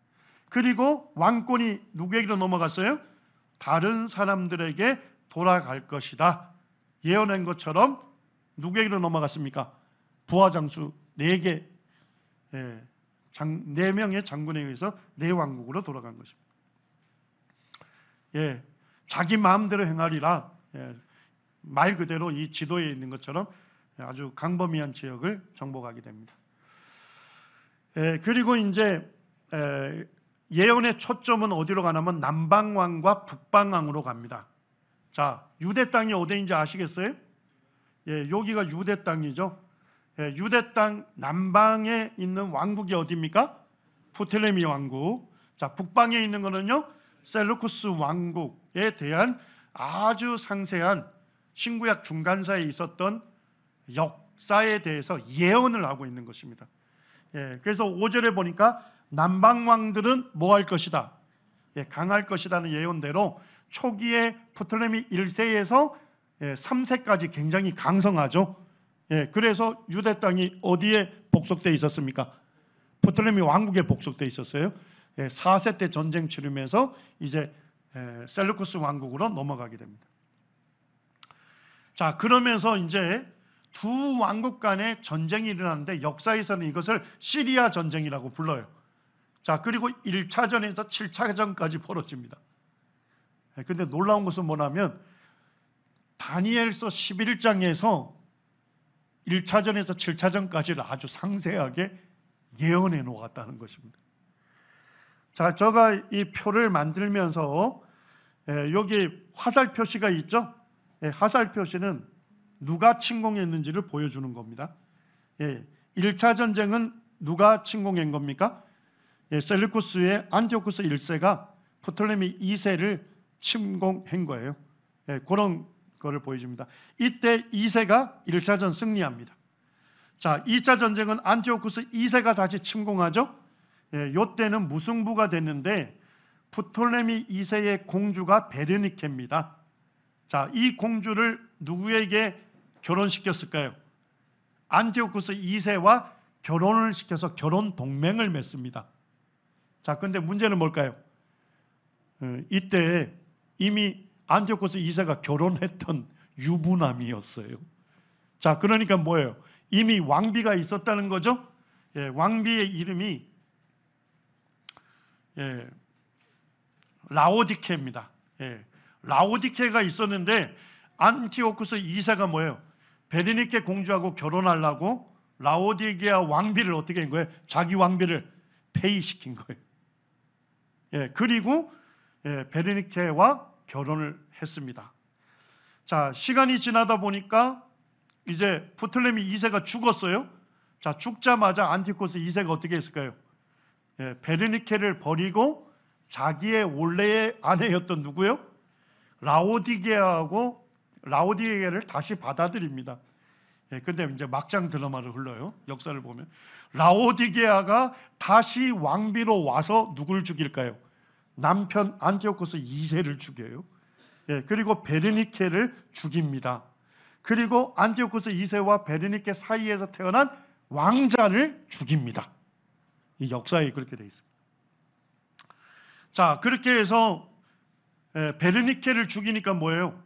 그리고 왕권이 누구에게로 넘어갔어요? 다른 사람들에게 돌아갈 것이다. 예언한 것처럼 누구에게로 넘어갔습니까? 부하장수 4개, 4명의 장군에 의해서 왕국으로 돌아간 것입니다. 자기 마음대로 행하리라. 말 그대로 이 지도에 있는 것처럼 아주 광범위한 지역을 정복하게 됩니다. 그리고 이제 예언의 초점은 어디로 가냐면 남방왕과 북방왕으로 갑니다. 자, 유대 땅이 어디인지 아시겠어요? 여기가 유대 땅이죠. 유대 땅 남방에 있는 왕국이 어디입니까? 프톨레미 왕국. 자, 북방에 있는 거는요, 셀루쿠스 왕국에 대한 아주 상세한 신구약 중간사에 있었던 역사에 대해서 예언을 하고 있는 것입니다. 그래서 5절에 보니까 남방 왕들은 뭐 할 것이다? 강할 것이라는 예언대로 초기에 프톨레미 1세에서 3세까지 굉장히 강성하죠. 그래서 유대 땅이 어디에 복속되어 있었습니까? 프톨레미 왕국에 복속되어 있었어요. 4세 때 전쟁 치르면서 이제 셀루쿠스 왕국으로 넘어가게 됩니다. 자, 그러면서 이제 두 왕국 간의 전쟁이 일어나는데 역사에서는 이것을 시리아 전쟁이라고 불러요. 자, 그리고 1차전에서 7차전까지 벌어집니다. 근데 놀라운 것은 뭐냐면 다니엘서 11장에서 1차전에서 7차전까지를 아주 상세하게 예언해 놓았다는 것입니다. 자, 제가 이 표를 만들면서 여기 화살 표시가 있죠. 화살 표시는 누가 침공했는지를 보여주는 겁니다. 1차 전쟁은 누가 침공한 겁니까? 셀루쿠스의 안티오쿠스 1세가 프톨레미 2세를 침공한 거예요. 그런 거를 보여줍니다. 이때 2세가 1차전 승리합니다. 자, 2차 전쟁은 안티오쿠스 2세가 다시 침공하죠. 이때는 무승부가 됐는데 프톨레미 2세의 공주가 베르니케입니다. 자, 이 공주를 누구에게 결혼시켰을까요? 안티오쿠스 2세와 결혼을 시켜서 결혼 동맹을 맺습니다. 자, 근데 문제는 뭘까요? 이때 이미 안티오쿠스 2세가 결혼했던 유부남이었어요. 자, 그러니까 뭐예요? 이미 왕비가 있었다는 거죠. 왕비의 이름이 라오디케입니다. 라오디케가 있었는데 안티오쿠스 2세가 뭐예요? 베르니케 공주하고 결혼하려고 라오디게아 왕비를 어떻게 한 거예요? 자기 왕비를 폐위시킨 거예요. 그리고 베르니케와 결혼을 했습니다. 자, 시간이 지나다 보니까 이제 프톨레미 2세가 죽었어요. 자, 죽자마자 안티오쿠스 2세가 어떻게 했을까요? 베르니케를 버리고 자기의 원래의 아내였던 누구요? 라오디게를 다시 받아들입니다. 근데 이제 막장 드라마를 흘러요. 역사를 보면 라오디게아가 다시 왕비로 와서 누굴 죽일까요? 남편 안티오코스 2세를 죽여요. 그리고 베르니케를 죽입니다. 그리고 안티오코스 2세와 베르니케 사이에서 태어난 왕자를 죽입니다. 이 역사에 그렇게 되어 있습니다. 자, 그렇게 해서 베르니케를 죽이니까 뭐예요?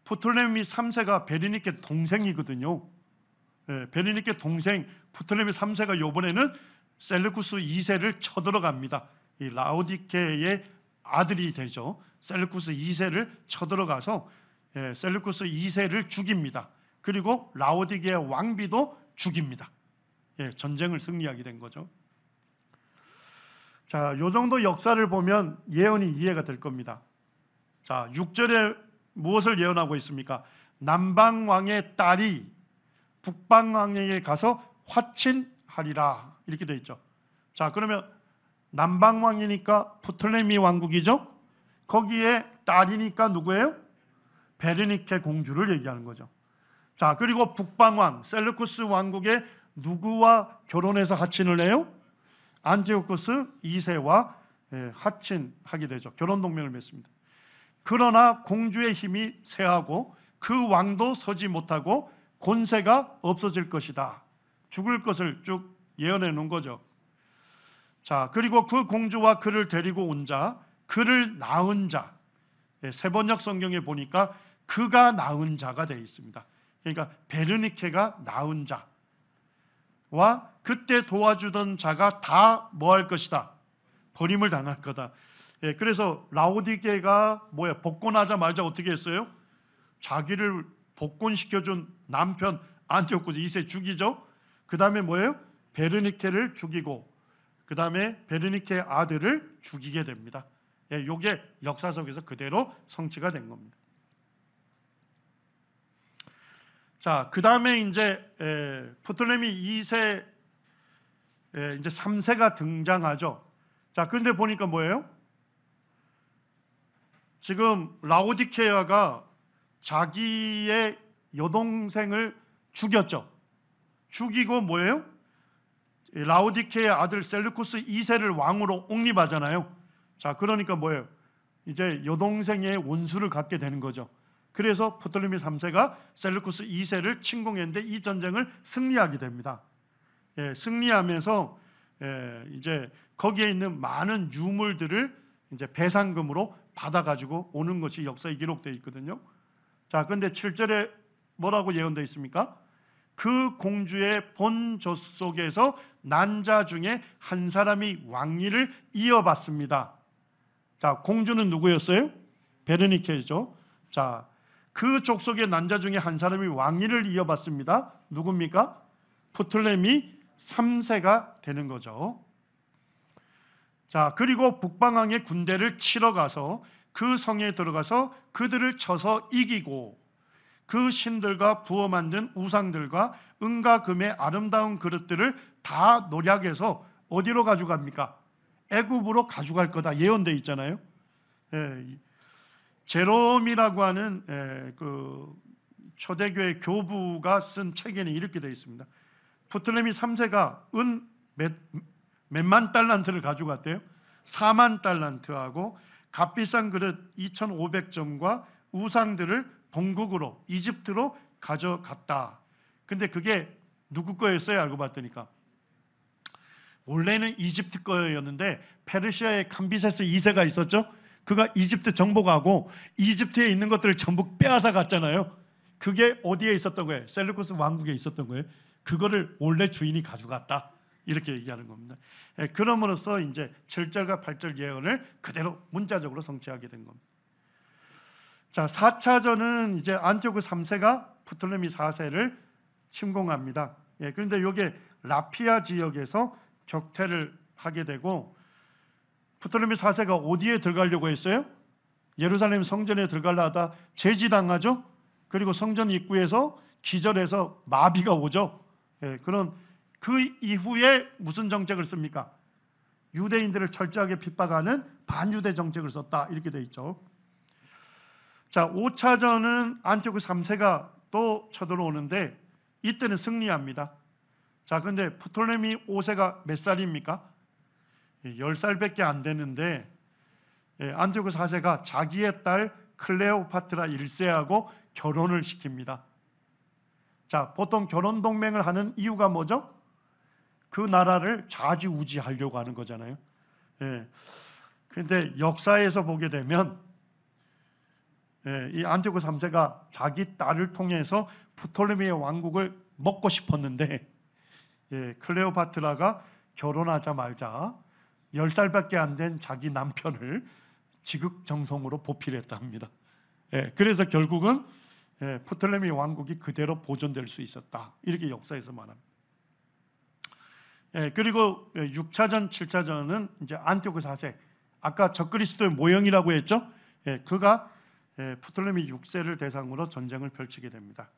프톨레미 3세가 베르니케 동생이거든요. 베르니케 동생 프톨레미 3세가 이번에는 셀루쿠스 2세를 쳐들어갑니다. 이 라오디케의 아들이 되죠. 셀루쿠스 2세를 쳐들어가서 셀루쿠스 2세를 죽입니다. 그리고 라오디게아 왕비도 죽입니다. 전쟁을 승리하게 된 거죠. 자, 요 정도 역사를 보면 예언이 이해가 될 겁니다. 자, 6절에 무엇을 예언하고 있습니까? 남방왕의 딸이 북방왕에게 가서 화친하리라 이렇게 되어 있죠. 자, 그러면 남방왕이니까 프톨레미 왕국이죠. 거기에 딸이니까 누구예요? 베르니케 공주를 얘기하는 거죠. 자, 그리고 북방왕 셀루쿠스 왕국의 누구와 결혼해서 하친을 해요? 안티오코스 2세와 하친하게 되죠. 결혼 동맹을 맺습니다. 그러나 공주의 힘이 쇠하고 그 왕도 서지 못하고 권세가 없어질 것이다. 죽을 것을 쭉 예언해 놓은 거죠. 자, 그리고 그 공주와 그를 데리고 온 자, 그를 낳은 자, 세번역 성경에 보니까 그가 낳은 자가 되어 있습니다. 그러니까 베르니케가 낳은 자와 그때 도와주던 자가 다 뭐 할 것이다? 버림을 당할 거다. 그래서 라오디게가 복권하자마자 어떻게 했어요? 자기를 복권시켜준 남편 안티오코스 2세 죽이죠. 그 다음에 뭐예요? 베르니케를 죽이고 그 다음에 베르니케의 아들을 죽이게 됩니다. 이게 역사 속에서 그대로 성취가 된 겁니다. 자, 그 다음에 이제 프톨레미 2세 이제 3세가 등장하죠. 자, 그런데 보니까 뭐예요? 지금 라오디케아가 자기의 여동생을 죽였죠. 죽이고 뭐예요? 라오디케의 아들 셀루쿠스 2세를 왕으로 옹립하잖아요. 자, 그러니까 뭐예요? 이제 여동생의 원수를 갖게 되는 거죠. 그래서 프톨레미 3세가 셀루쿠스 2세를 침공했는데 이 전쟁을 승리하게 됩니다. 승리하면서 이제 거기에 있는 많은 유물들을 이제 배상금으로 받아가지고 오는 것이 역사에 기록되어 있거든요. 자, 그런데 7절에 뭐라고 예언되어 있습니까? 그 공주의 본 족속에서 난 자 중에 한 사람이 왕위를 이어받습니다. 자, 공주는 누구였어요? 베르니케죠. 자, 그 족속의 난 자 중에 한 사람이 왕위를 이어받습니다. 누굽니까? 프톨레미 3세가 되는 거죠. 자, 그리고 북방왕의 군대를 치러 가서 그 성에 들어가서 그들을 쳐서 이기고 그 신들과 부어 만든 우상들과 은과 금의 아름다운 그릇들을 다 노략해서 어디로 가져갑니까? 애굽으로 가져갈 거다 예언되어 있잖아요. 제롬이라고 하는 그 초대교회 교부가 쓴 책에는 이렇게 되어 있습니다. 프톨레미 3세가 은 몇만 달란트를 가져갔대요. 4만 달란트하고 값비싼 그릇 2,500점과 우상들을 본국으로 이집트로 가져갔다. 근데 그게 누구 거였어요? 알고 봤더니까 원래는 이집트 거였는데 페르시아의 캄비세스 2세가 있었죠. 그가 이집트 정복하고 이집트에 있는 것들을 전부 빼앗아 갔잖아요. 그게 어디에 있었던 거예요? 셀루쿠스 왕국에 있었던 거예요. 그거를 원래 주인이 가져갔다 이렇게 얘기하는 겁니다. 그럼으로써 이제 7절과 8절 예언을 그대로 문자적으로 성취하게 된 겁니다. 자, 4차전은 이제 안티오코스 3세가 프톨레미 4세를 침공합니다. 그런데 이게 라피아 지역에서 격퇴를 하게 되고 프톨레미 4세가 어디에 들어가려고 했어요? 예루살렘 성전에 들어가려 하다 제지당하죠. 그리고 성전 입구에서 기절해서 마비가 오죠. 그런 그 이후에 무슨 정책을 씁니까? 유대인들을 철저하게 핍박하는 반유대 정책을 썼다 이렇게 돼 있죠. 자, 5차전은 안티오코스 3세가 또 쳐들어오는데 이때는 승리합니다. 자, 근데 프톨레미 5세가 몇 살입니까? 10살밖에 안 되는데 안티오쿠 4세가 자기의 딸 클레오파트라 1세하고 결혼을 시킵니다. 자, 보통 결혼 동맹을 하는 이유가 뭐죠? 그 나라를 좌지우지하려고 하는 거잖아요. 그런데 역사에서 보게 되면 이 안티오쿠 3세가 자기 딸을 통해서 프톨레미의 왕국을 먹고 싶었는데 클레오파트라가 결혼하자마자 10살밖에 안 된 자기 남편을 지극정성으로 보필했다 합니다. 그래서 결국은 프톨레미 왕국이 그대로 보존될 수 있었다, 이렇게 역사에서 말합니다. 그리고 6차전, 7차전은 이제 안티오쿠 4세, 아까 적그리스도의 모형이라고 했죠. 그가 프톨레미 6세를 대상으로 전쟁을 펼치게 됩니다.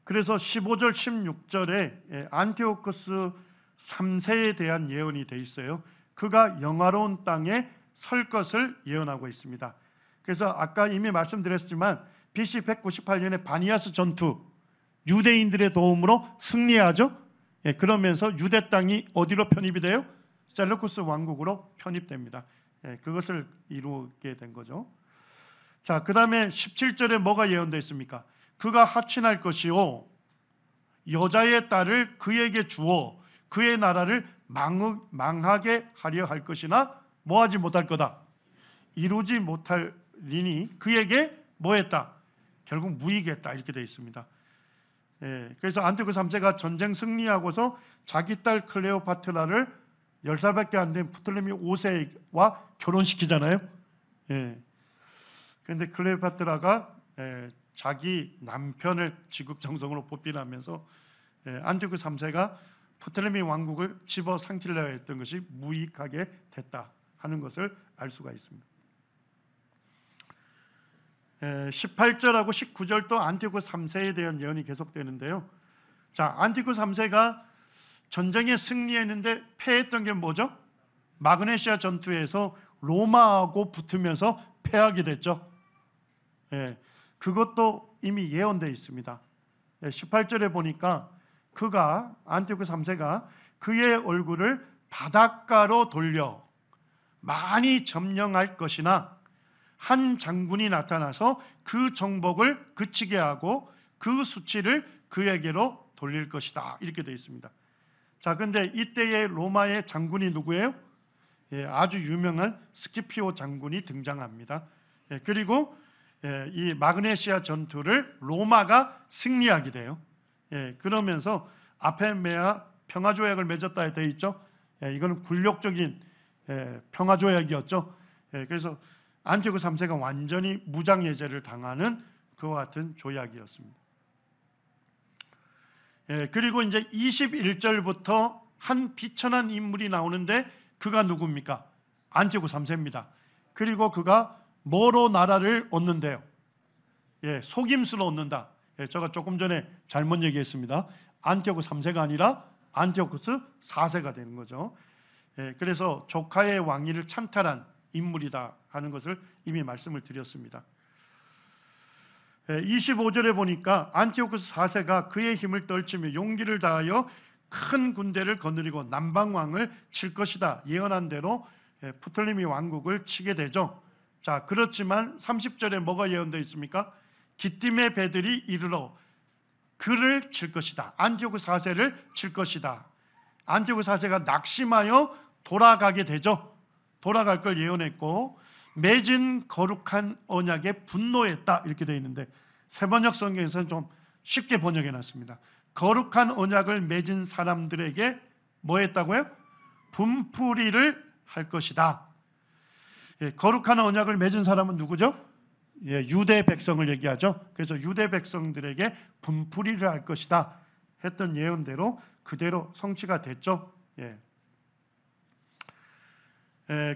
그래서 15절, 16절에 안티오쿠스 3세에 대한 예언이 돼 있어요. 그가 영화로운 땅에 설 것을 예언하고 있습니다. 그래서 아까 이미 말씀드렸지만 BC 198년에 바니아스 전투, 유대인들의 도움으로 승리하죠. 그러면서 유대 땅이 어디로 편입이 돼요? 셀루쿠스 왕국으로 편입됩니다. 그것을 이루게 된 거죠. 자, 그 다음에 17절에 뭐가 예언되어 있습니까? 그가 하친할 것이요 여자의 딸을 그에게 주어 그의 나라를 망하게 하려 할 것이나 뭐하지 못할 거다, 이루지 못하리니 그에게 뭐했다? 결국 무익했다, 이렇게 되어 있습니다. 그래서 안티오쿠 3세가 전쟁 승리하고서 자기 딸 클레오파트라를 10살밖에 안 된 프톨레미 5세와 결혼시키잖아요. 그런데 클레오파트라가 자기 남편을 지극정성으로 보필하면서 안티오쿠 3세가 프톨레미 왕국을 집어삼키려 했던 것이 무익하게 됐다 하는 것을 알 수가 있습니다. 18절하고 19절도 안티오쿠 3세에 대한 예언이 계속되는데요. 자, 안티오쿠 3세가 전쟁에 승리했는데 패했던 게 뭐죠? 마그네시아 전투에서 로마하고 붙으면서 패하게 됐죠. 그것도 이미 예언되어 있습니다. 18절에 보니까 그가, 안티오쿠 3세가 그의 얼굴을 바닷가로 돌려 많이 점령할 것이나 한 장군이 나타나서 그 정복을 그치게 하고 그 수치를 그에게로 돌릴 것이다, 이렇게 되어 있습니다. 자, 근데 이때의 로마의 장군이 누구예요? 아주 유명한 스키피오 장군이 등장합니다. 그리고 이 마그네시아 전투를 로마가 승리하게 돼요. 그러면서 아페메아 평화조약을 맺었다 되어 있죠. 이거는 굴욕적인 평화조약이었죠. 그래서 안티오쿠 3세가 완전히 무장예제를 당하는 그와 같은 조약이었습니다. 그리고 이제 21절부터 한 비천한 인물이 나오는데 그가 누굽니까? 안티오쿠 3세입니다. 그리고 그가 뭐로 나라를 얻는데요? 속임수로 얻는다. 제가 조금 전에 잘못 얘기했습니다. 안티오쿠 3세가 아니라 안티오쿠스 4세가 되는 거죠. 그래서 조카의 왕위를 찬탈한 인물이다 하는 것을 이미 말씀을 드렸습니다. 25절에 보니까 안티오쿠스 4세가 그의 힘을 떨치며 용기를 다하여 큰 군대를 거느리고 남방왕을 칠 것이다 예언한 대로 프톨레미 왕국을 치게 되죠. 자, 그렇지만 30절에 뭐가 예언되어 있습니까? 기띔의 배들이 이르러 그를 칠 것이다. 안티오쿠 4세를 칠 것이다. 안티오쿠 4세가 낙심하여 돌아가게 되죠. 돌아갈 걸 예언했고 맺은 거룩한 언약에 분노했다, 이렇게 되어 있는데 세번역 성경에서는 좀 쉽게 번역해 놨습니다. 거룩한 언약을 맺은 사람들에게 뭐 했다고요? 분풀이를 할 것이다. 거룩한 언약을 맺은 사람은 누구죠? 유대 백성을 얘기하죠. 그래서 유대 백성들에게 분풀이를 할 것이다 했던 예언대로 그대로 성취가 됐죠.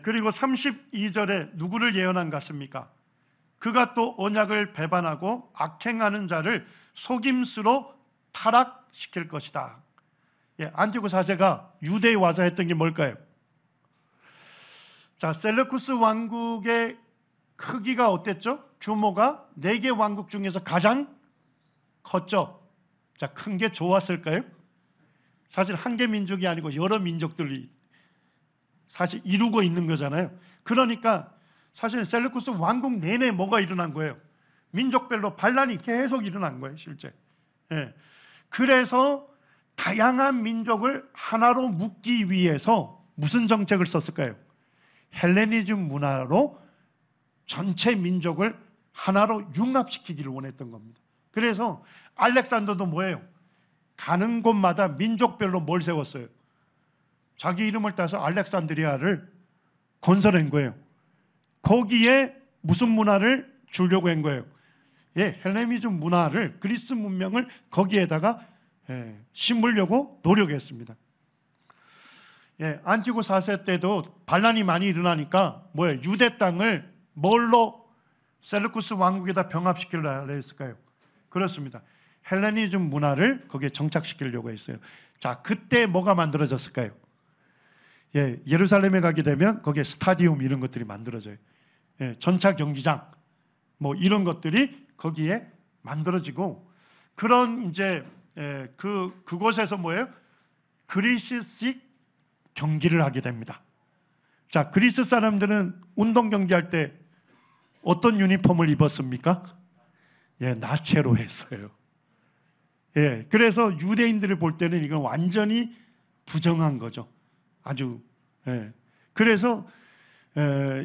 그리고 32절에 누구를 예언한 것 같습니까? 그가 또 언약을 배반하고 악행하는 자를 속임수로 타락시킬 것이다. 안티오쿠 4세가 유대에 와서 했던 게 뭘까요? 자, 셀루쿠스 왕국의 크기가 어땠죠? 규모가 4개 왕국 중에서 가장 컸죠. 자, 큰 게 좋았을까요? 사실 한 개 민족이 아니고 여러 민족들이 사실 이루고 있는 거잖아요. 그러니까 사실 셀루쿠스 왕국 내내 뭐가 일어난 거예요? 민족별로 반란이 계속 일어난 거예요, 실제. 예. 그래서 다양한 민족을 하나로 묶기 위해서 무슨 정책을 썼을까요? 헬레니즘 문화로 전체 민족을 하나로 융합시키기를 원했던 겁니다. 그래서 알렉산더도 뭐예요? 가는 곳마다 민족별로 뭘 세웠어요? 자기 이름을 따서 알렉산드리아를 건설한 거예요. 거기에 무슨 문화를 주려고 한 거예요? 예, 헬레니즘 문화를, 그리스 문명을 거기에다가 심으려고 노력했습니다. 예, 안티고 4세 때도 반란이 많이 일어나니까 뭐예요? 유대 땅을 뭘로 셀루쿠스 왕국에다 병합시키려고 했을까요? 그렇습니다. 헬레니즘 문화를 거기에 정착시키려고 했어요. 자, 그때 뭐가 만들어졌을까요? 예, 예루살렘에 가게 되면 거기에 스타디움 이런 것들이 만들어져요. 예, 전차 경기장 뭐 이런 것들이 거기에 만들어지고, 그런 이제 그곳에서 뭐예요? 그리스식 경기를 하게 됩니다. 자, 그리스 사람들은 운동 경기할 때 어떤 유니폼을 입었습니까? 예, 나체로 했어요. 예, 그래서 유대인들을 볼 때는 이건 완전히 부정한 거죠. 아주. 예. 그래서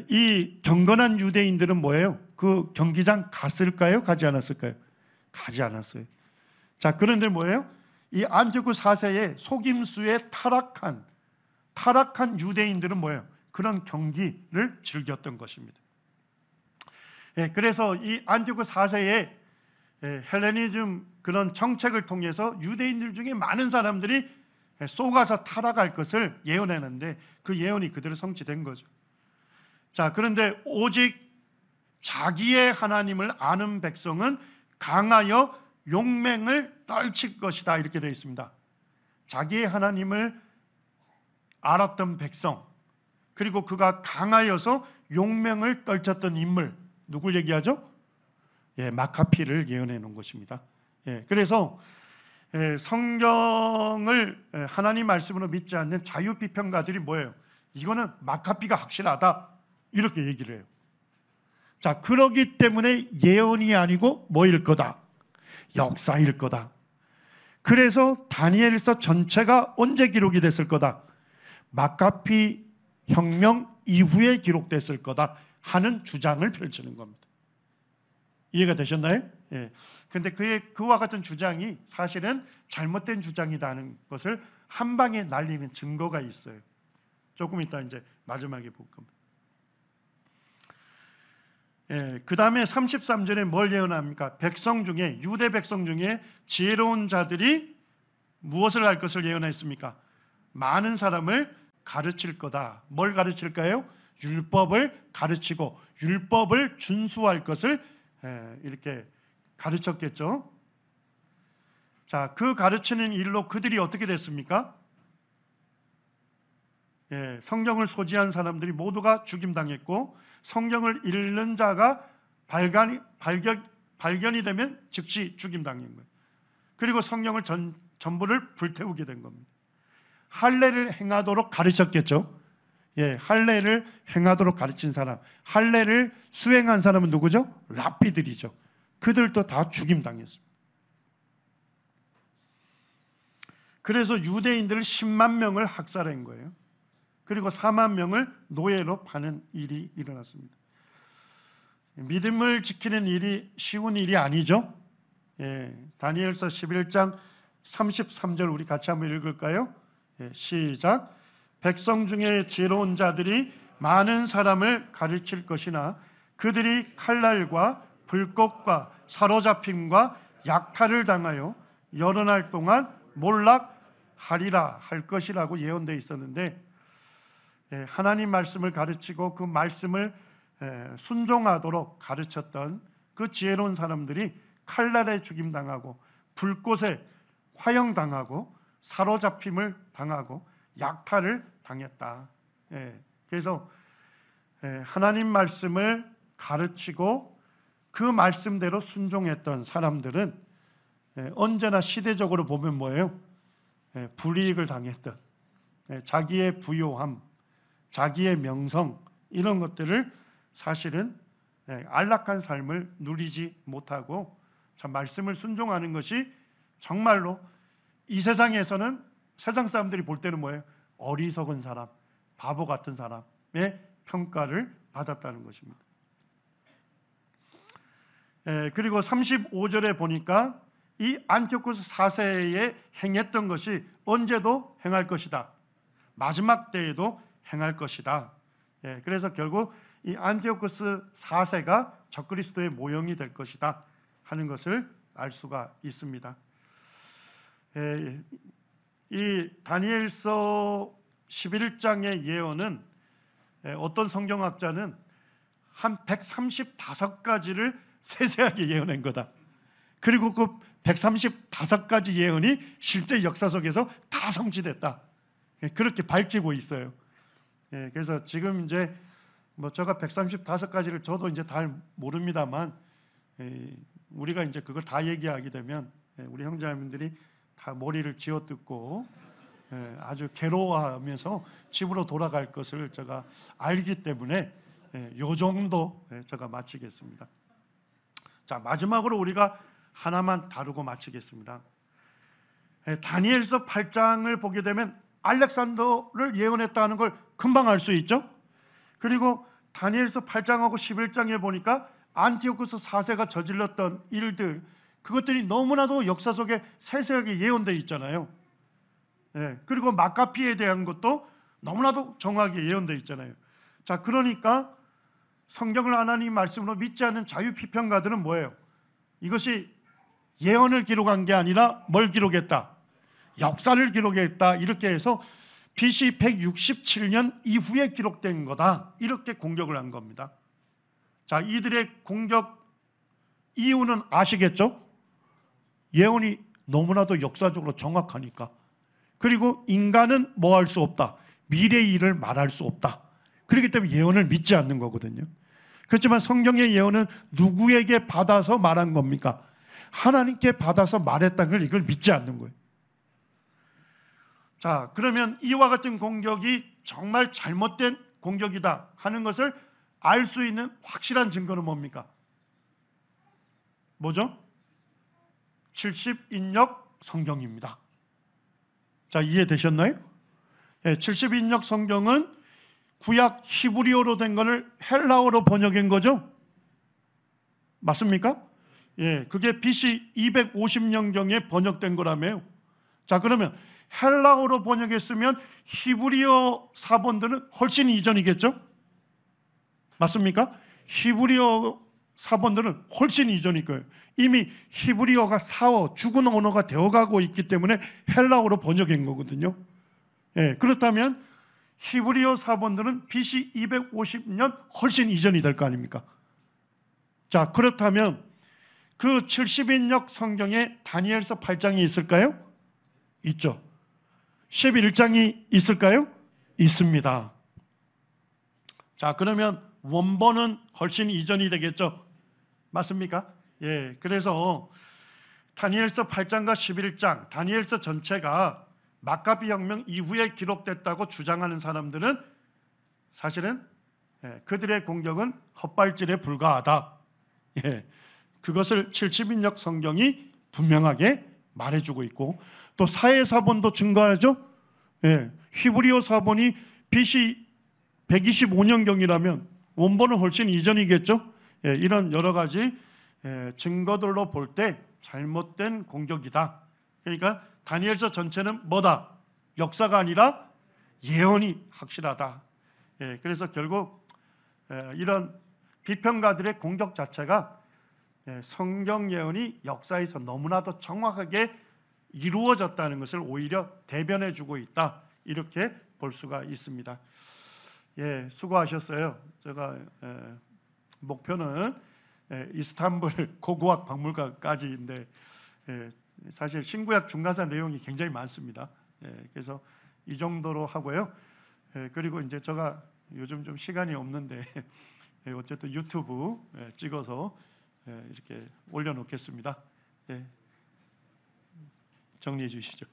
이 경건한 유대인들은 뭐예요? 그 경기장 갔을까요? 가지 않았을까요? 가지 않았어요. 자, 그런데 뭐예요? 이 안티오쿠 4세의 속임수에 타락한 유대인들은 뭐예요? 그런 경기를 즐겼던 것입니다. 예, 그래서 이 안티오쿠 4세의 헬레니즘 그런 정책을 통해서 유대인들 중에 많은 사람들이 쏘가서 타락할 것을 예언했는데 그 예언이 그대로 성취된 거죠. 자, 그런데 오직 자기의 하나님을 아는 백성은 강하여 용맹을 떨칠 것이다, 이렇게 되어 있습니다. 자기의 하나님을 알았던 백성, 그리고 그가 강하여서 용맹을 떨쳤던 인물, 누굴 얘기하죠? 예, 마카피를 예언해 놓은 것입니다. 예, 그래서 성경을 하나님 말씀으로 믿지 않는 자유비평가들이 뭐예요? 이거는 마카피가 확실하다, 이렇게 얘기를 해요. 자, 그러기 때문에 예언이 아니고 뭐일 거다? 역사일 거다. 그래서 다니엘서 전체가 언제 기록이 됐을 거다? 마카피 혁명 이후에 기록됐을 거다 하는 주장을 펼치는 겁니다. 이해가 되셨나요? 예. 근데 그와 같은 주장이 사실은 잘못된 주장이라는 것을 한 방에 날리는 증거가 있어요. 조금 이따 이제 마지막에 볼 겁니다. 예, 그 다음에 33절에 뭘 예언합니까? 백성 중에, 유대 백성 중에 지혜로운 자들이 무엇을 할 것을 예언했습니까? 많은 사람을 가르칠 거다. 뭘 가르칠까요? 율법을 가르치고 율법을 준수할 것을 이렇게 가르쳤겠죠. 자, 그 가르치는 일로 그들이 어떻게 됐습니까? 예, 성경을 소지한 사람들이 모두가 죽임당했고, 성경을 읽는 자가 발견이 되면 즉시 죽임당한 거예요. 그리고 성경을 전부를 불태우게 된 겁니다. 할례를 행하도록 가르쳤겠죠. 예, 할례를 행하도록 가르친 사람, 할례를 수행한 사람은 누구죠? 랍비들이죠. 그들도 다 죽임당했습니다. 그래서 유대인들을 10만 명을 학살한 거예요. 그리고 4만 명을 노예로 파는 일이 일어났습니다. 믿음을 지키는 일이 쉬운 일이 아니죠. 예, 다니엘서 11장 33절 우리 같이 한번 읽을까요? 예, 시작. 백성 중에 지혜로운 자들이 많은 사람을 가르칠 것이나 그들이 칼날과 불꽃과 사로잡힘과 약탈을 당하여 여러 날 동안 몰락하리라 할 것이라고 예언되어 있었는데, 하나님 말씀을 가르치고 그 말씀을 순종하도록 가르쳤던 그 지혜로운 사람들이 칼날에 죽임당하고 불꽃에 화형당하고 사로잡힘을 당하고 약탈을 당했다. 그래서 하나님 말씀을 가르치고 그 말씀대로 순종했던 사람들은 언제나 시대적으로 보면 뭐예요? 불이익을 당했던 자기의 부요함, 자기의 명성 이런 것들을 사실은 안락한 삶을 누리지 못하고 참 말씀을 순종하는 것이 정말로 이 세상에서는 세상 사람들이 볼 때는 뭐예요? 어리석은 사람, 바보 같은 사람의 평가를 받았다는 것입니다. 그리고 35절에 보니까 이 안티오코스 4세에 행했던 것이 언제도 행할 것이다. 마지막 때에도 행할 것이다. 그래서 결국 이 안티오코스 4세가 적그리스도의 모형이 될 것이다 하는 것을 알 수가 있습니다. 이 다니엘서 11장의 예언은 어떤 성경학자는 한 135가지를 세세하게 예언한 거다. 그리고 그 135가지 예언이 실제 역사 속에서 다 성취됐다. 그렇게 밝히고 있어요. 그래서 지금 이제 뭐 제가 135가지를 저도 이제 다 모릅니다만 우리가 이제 그걸 다 얘기하게 되면 우리 형제자매들이 다 머리를 쥐어뜯고 아주 괴로워하면서 집으로 돌아갈 것을 제가 알기 때문에 요 정도 제가 마치겠습니다. 자, 마지막으로 우리가 하나만 다루고 마치겠습니다. 다니엘서 8장을 보게 되면 알렉산더를 예언했다는 걸 금방 알 수 있죠. 그리고 다니엘서 8장하고 11장에 보니까 안티오코스 4세가 저질렀던 일들, 그것들이 너무나도 역사 속에 세세하게 예언되어 있잖아요. 그리고 마카피에 대한 것도 너무나도 정확하게 예언되어 있잖아요. 자, 그러니까 성경을 하나님 말씀으로 믿지 않는 자유피평가들은 뭐예요? 이것이 예언을 기록한 게 아니라 뭘 기록했다? 역사를 기록했다. 이렇게 해서 BC 167년 이후에 기록된 거다. 이렇게 공격을 한 겁니다. 자, 이들의 공격 이유는 아시겠죠? 예언이 너무나도 역사적으로 정확하니까. 그리고 인간은 뭐 할 수 없다. 미래의 일을 말할 수 없다. 그렇기 때문에 예언을 믿지 않는 거거든요. 그렇지만 성경의 예언은 누구에게 받아서 말한 겁니까? 하나님께 받아서 말했다는 걸 이걸 믿지 않는 거예요. 자, 그러면 이와 같은 공격이 정말 잘못된 공격이다 하는 것을 알 수 있는 확실한 증거는 뭡니까? 뭐죠? 70인역 성경입니다. 자, 이해되셨나요? 70인역 성경은 구약 히브리어로 된 것을 헬라어로 번역한 거죠? 맞습니까? 그게 BC 250년경에 번역된 거라며요. 자, 그러면 헬라어로 번역했으면 히브리어 사본들은 훨씬 이전이겠죠? 맞습니까? 히브리어 사본들은 훨씬 이전일 거예요. 이미 히브리어가 사어, 죽은 언어가 되어가고 있기 때문에 헬라어로 번역한 거거든요. 그렇다면 히브리어 사본들은 BC 250년 훨씬 이전이 될 거 아닙니까? 자, 그렇다면 그 70인역 성경에 다니엘서 8장이 있을까요? 있죠. 11장이 있을까요? 있습니다. 자, 그러면 원본은 훨씬 이전이 되겠죠? 맞습니까? 그래서 다니엘서 8장과 11장, 다니엘서 전체가 마카비 혁명 이후에 기록됐다고 주장하는 사람들은 사실은 그들의 공격은 헛발질에 불과하다. 그것을 70인역 성경이 분명하게 말해주고 있고, 또 사회사본도 증거하죠. 히브리어 사본이 BC 125년경이라면 원본은 훨씬 이전이겠죠. 이런 여러 가지 증거들로 볼 때 잘못된 공격이다. 그러니까 다니엘서 전체는 뭐다? 역사가 아니라 예언이 확실하다. 그래서 결국 이런 비평가들의 공격 자체가 성경 예언이 역사에서 너무나도 정확하게 이루어졌다는 것을 오히려 대변해 주고 있다. 이렇게 볼 수가 있습니다. 수고하셨어요. 제가 목표는 이스탄불 고고학 박물관까지인데 사실 신구약 중간사 내용이 굉장히 많습니다. 그래서 이 정도로 하고요. 그리고 이제 제가 요즘 좀 시간이 없는데 어쨌든 유튜브 찍어서 이렇게 올려놓겠습니다. 정리해 주시죠.